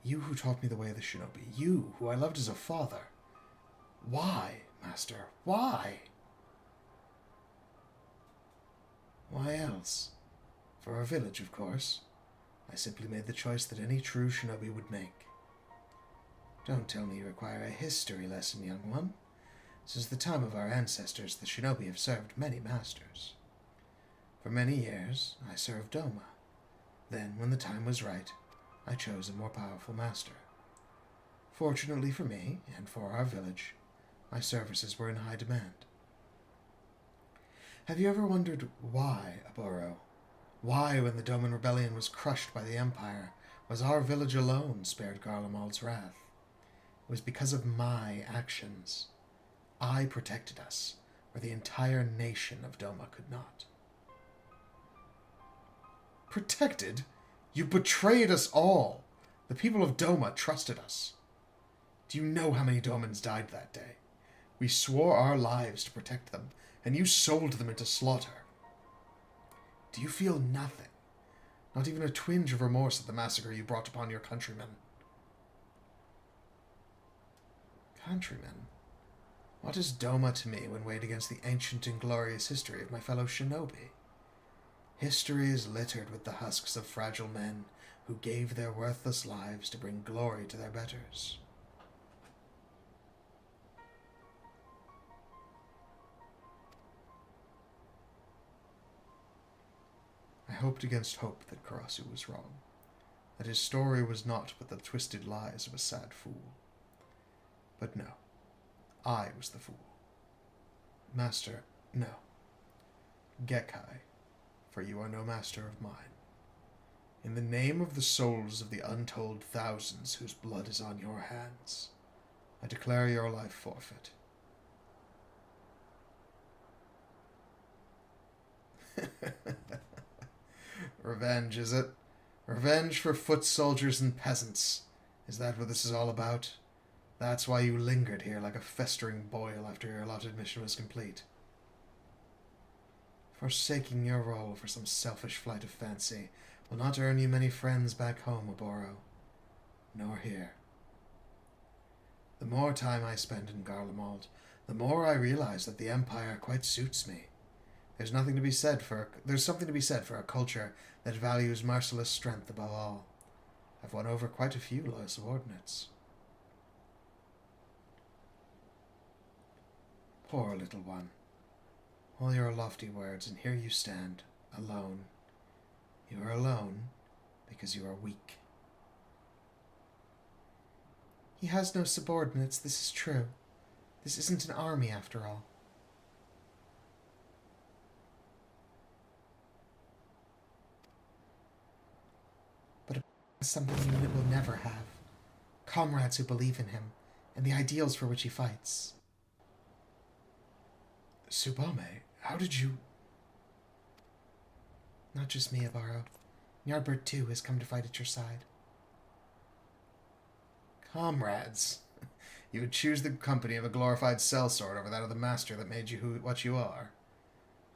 You who taught me the way of the shinobi. You, who I loved as a father. Why, Master? Why? Why else? For our village, of course. I simply made the choice that any true shinobi would make. Don't tell me you require a history lesson, young one. Since the time of our ancestors, the shinobi have served many masters. For many years, I served Doma. Then, when the time was right, I chose a more powerful master. Fortunately for me, and for our village, my services were in high demand. Have you ever wondered why, Aboro? Why, when the Doman Rebellion was crushed by the Empire, was our village alone spared Garlemald's wrath? It was because of my actions. I protected us, where the entire nation of Doma could not. Protected? You betrayed us all! The people of Doma trusted us. Do you know how many Domans died that day? We swore our lives to protect them, and you sold them into slaughter. Do you feel nothing? Not even a twinge of remorse at the massacre you brought upon your countrymen? Countrymen? What is Doma to me when weighed against the ancient and glorious history of my fellow shinobi? History is littered with the husks of fragile men who gave their worthless lives to bring glory to their betters. I hoped against hope that Karasu was wrong, that his story was not but the twisted lies of a sad fool. But no, I was the fool. Master, no. Gekkai, for you are no master of mine. In the name of the souls of the untold thousands whose blood is on your hands, I declare your life forfeit. Revenge, is it? Revenge for foot soldiers and peasants. Is that what this is all about? That's why you lingered here like a festering boil after your allotted mission was complete. Forsaking your role for some selfish flight of fancy will not earn you many friends back home, Aboro. Nor here. The more time I spend in Garlemald, the more I realize that the Empire quite suits me. There's something to be said for a culture that values merciless strength above all. I've won over quite a few loyal subordinates. Poor little one. All your lofty words, and here you stand, alone. You are alone because you are weak. He has no subordinates, this is true. This isn't an army, after all. But something the unit will never have. Comrades who believe in him, and the ideals for which he fights. Tsubame, how did you... Not just me, Abaro. Ny'ardbert too has come to fight at your side. Comrades. You would choose the company of a glorified sellsword over that of the master that made you what you are.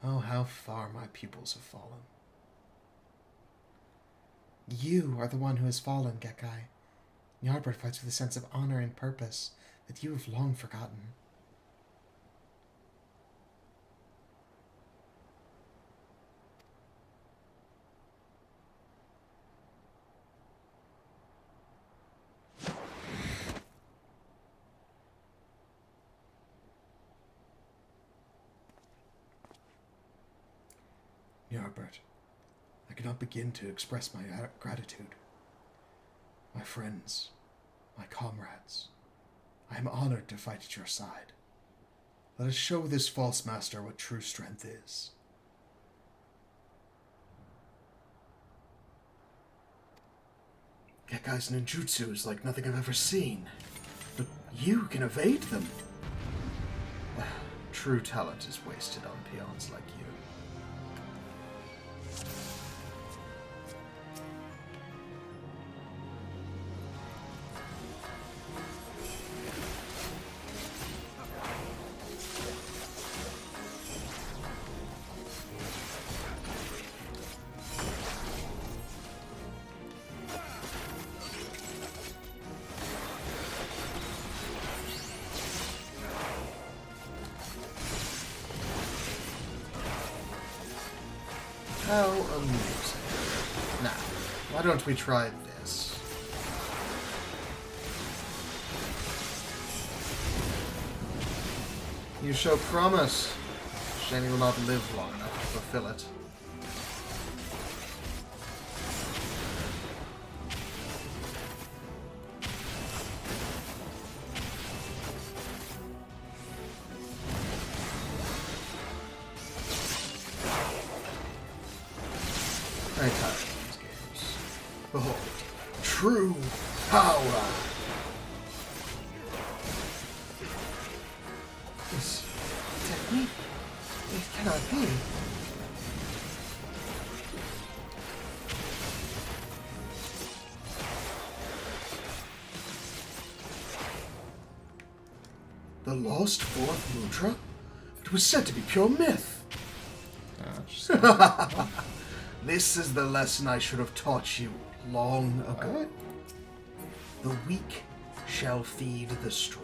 Oh, how far my pupils have fallen. You are the one who has fallen, Gekkai. Ny'ardbert fights with a sense of honor and purpose that you have long forgotten. Ny'ardbert, I cannot begin to express my gratitude. My friends, my comrades, I am honored to fight at your side. Let us show this false master what true strength is. Gekkai's ninjutsu is like nothing I've ever seen, but you can evade them. True talent is wasted on peons like you. How amusing. Now, why don't we try this? You show promise. Shame you will not live long enough to fulfill it. Very tired of these games. Behold, true power! This technique, it cannot be. The lost fourth Mudra? It was said to be pure myth. This is the lesson I should have taught you long ago. The weak shall feed the strong.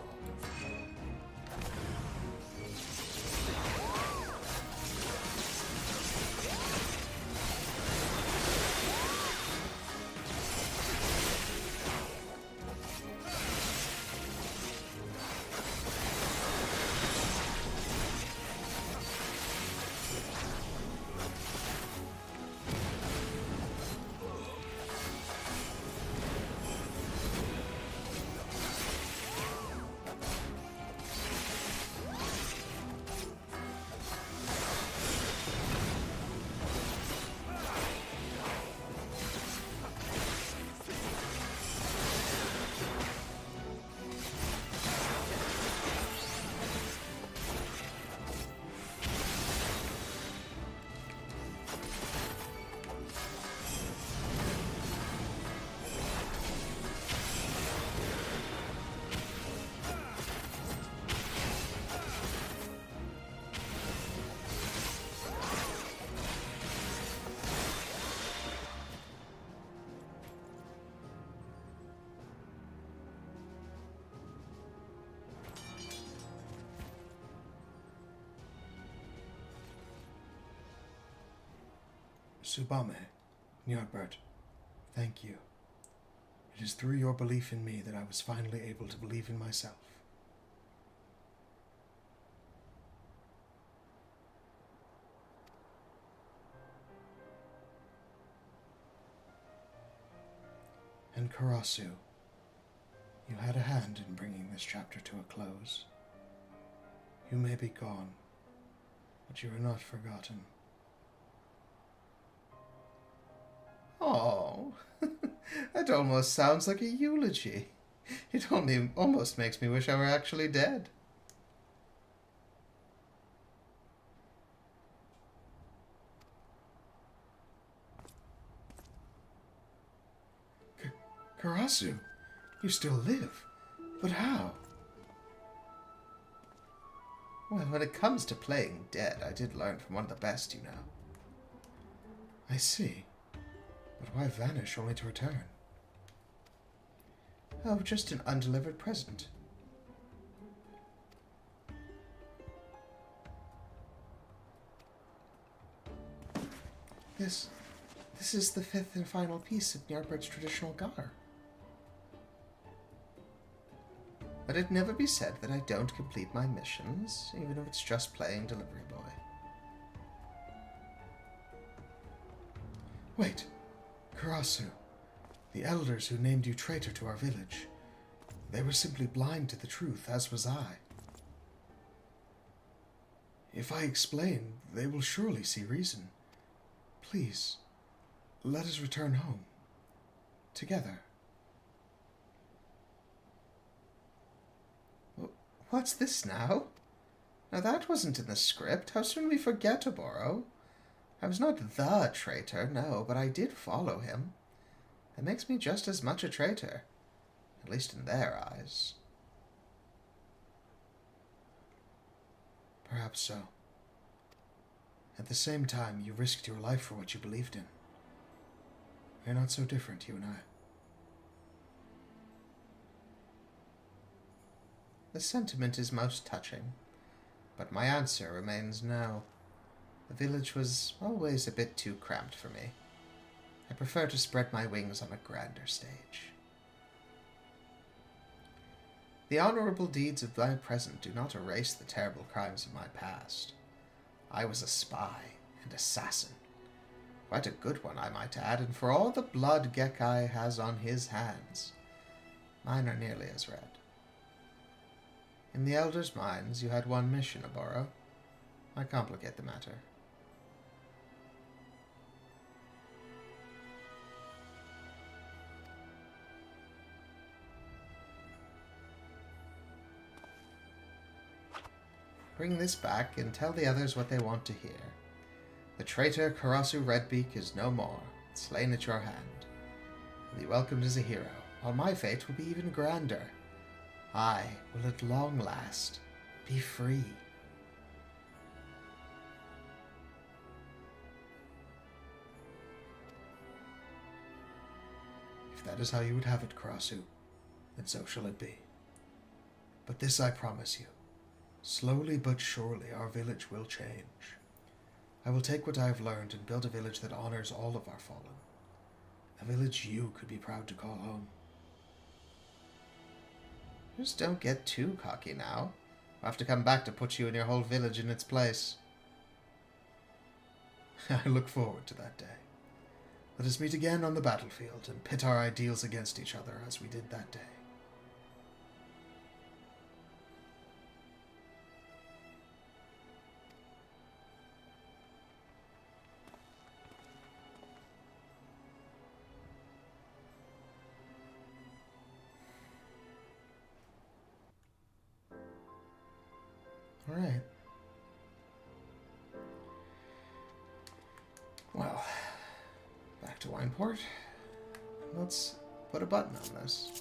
Tsubame, Ny'ardbert, thank you. It is through your belief in me that I was finally able to believe in myself. And Karasu, you had a hand in bringing this chapter to a close. You may be gone, but you are not forgotten. Oh, that almost sounds like a eulogy. It almost makes me wish I were actually dead. Karasu, you still live. But how? Well, when it comes to playing dead, I did learn from one of the best, you know. I see. But why vanish only to return? Oh, just an undelivered present. This is the fifth and final piece of Ny'ardbert's traditional gar. Let it never be said that I don't complete my missions, even if it's just playing delivery boy. Wait, Karasu, the elders who named you traitor to our village, they were simply blind to the truth, as was I. If I explain, they will surely see reason. Please, let us return home. Together. What's this now? Now that wasn't in the script. How soon we forget, Oboro? I was not the traitor, no, but I did follow him. That makes me just as much a traitor. At least in their eyes. Perhaps so. At the same time, you risked your life for what you believed in. We're not so different, you and I. The sentiment is most touching, but my answer remains no. The village was always a bit too cramped for me. I prefer to spread my wings on a grander stage. The honorable deeds of my present do not erase the terrible crimes of my past. I was a spy and assassin. Quite a good one, I might add, and for all the blood Gekkai has on his hands, mine are nearly as red. In the elders' minds, you had one mission, Oboro. I complicate the matter. Bring this back and tell the others what they want to hear. The traitor Karasu Redbeak is no more, slain at your hand. He'll be welcomed as a hero, while my fate will be even grander. I will at long last be free. If that is how you would have it, Karasu, then so shall it be. But this I promise you. Slowly but surely our village will change. I will take what I have learned and build a village that honors all of our fallen. A village you could be proud to call home. Just don't get too cocky now. I'll have to come back to put you and your whole village in its place. I look forward to that day. Let us meet again on the battlefield and pit our ideals against each other as we did that day. Alright. Well, back to Wineport. Let's put a button on this.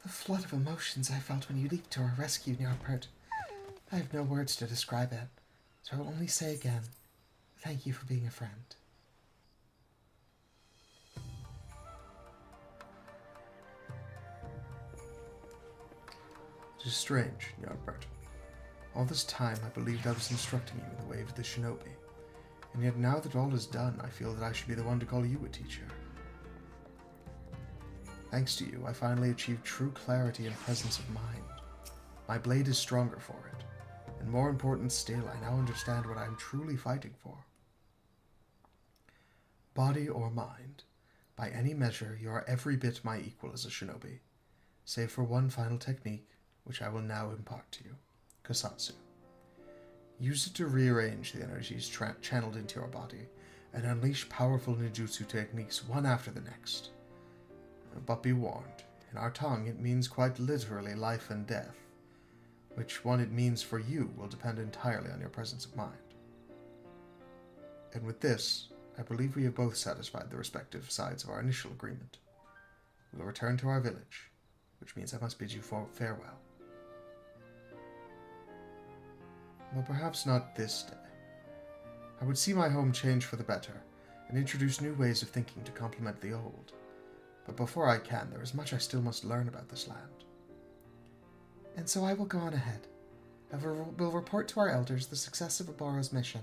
The flood of emotions I felt when you leaped to our rescue, Ny'ardbert. I have no words to describe it, so I will only say again, thank you for being a friend. It is strange, Ny'ardbert. All this time I believed I was instructing you in the way of the shinobi, and yet now that all is done, I feel that I should be the one to call you a teacher. Thanks to you, I finally achieved true clarity and presence of mind. My blade is stronger for it, and more important still, I now understand what I am truly fighting for. Body or mind, by any measure, you are every bit my equal as a shinobi, save for one final technique, which I will now impart to you, Kusatsu. Use it to rearrange the energies channeled into your body and unleash powerful ninjutsu techniques one after the next. But be warned, in our tongue it means quite literally life and death. Which one it means for you will depend entirely on your presence of mind. And with this, I believe we have both satisfied the respective sides of our initial agreement. We will return to our village, which means I must bid you farewell. Well, perhaps not this day. I would see my home change for the better, and introduce new ways of thinking to complement the old. But before I can, there is much I still must learn about this land. And so I will go on ahead. I will report to our elders the success of Oboro's mission,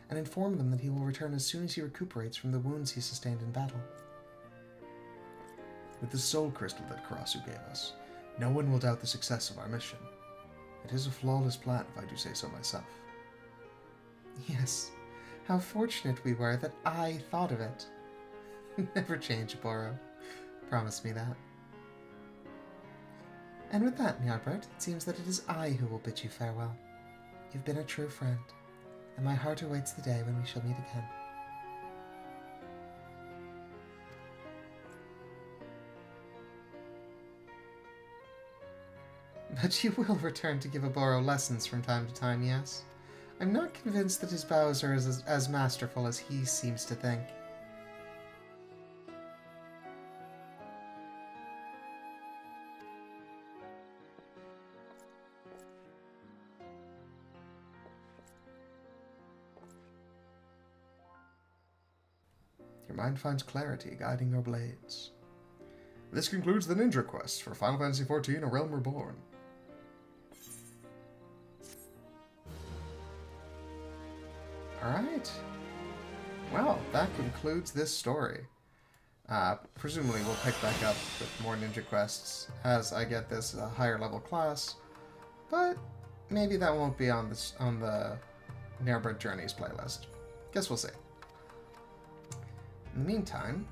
and inform them that he will return as soon as he recuperates from the wounds he sustained in battle. With the soul crystal that Karasu gave us, no one will doubt the success of our mission. It is a flawless plan, if I do say so myself. Yes, how fortunate we were that I thought of it. Never change, Oboro. Promise me that. And with that, Ny'ardbert, it seems that it is I who will bid you farewell. You've been a true friend, and my heart awaits the day when we shall meet again. But you will return to give Oboro lessons from time to time, yes? I'm not convinced that his bows are as masterful as he seems to think. Your mind finds clarity guiding your blades. This concludes the ninja quest for Final Fantasy XIV: A Realm Reborn. Alright. Well, that concludes this story. Presumably we'll pick back up with more ninja quests as I get this higher level class, but maybe that won't be on the Ny'ardbert Journeys playlist. Guess we'll see. In the meantime,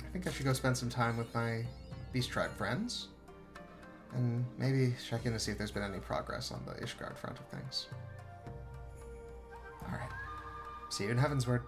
I think I should go spend some time with my Beast Tribe friends, and maybe check in to see if there's been any progress on the Ishgard front of things. Alright. See you in Heavensward.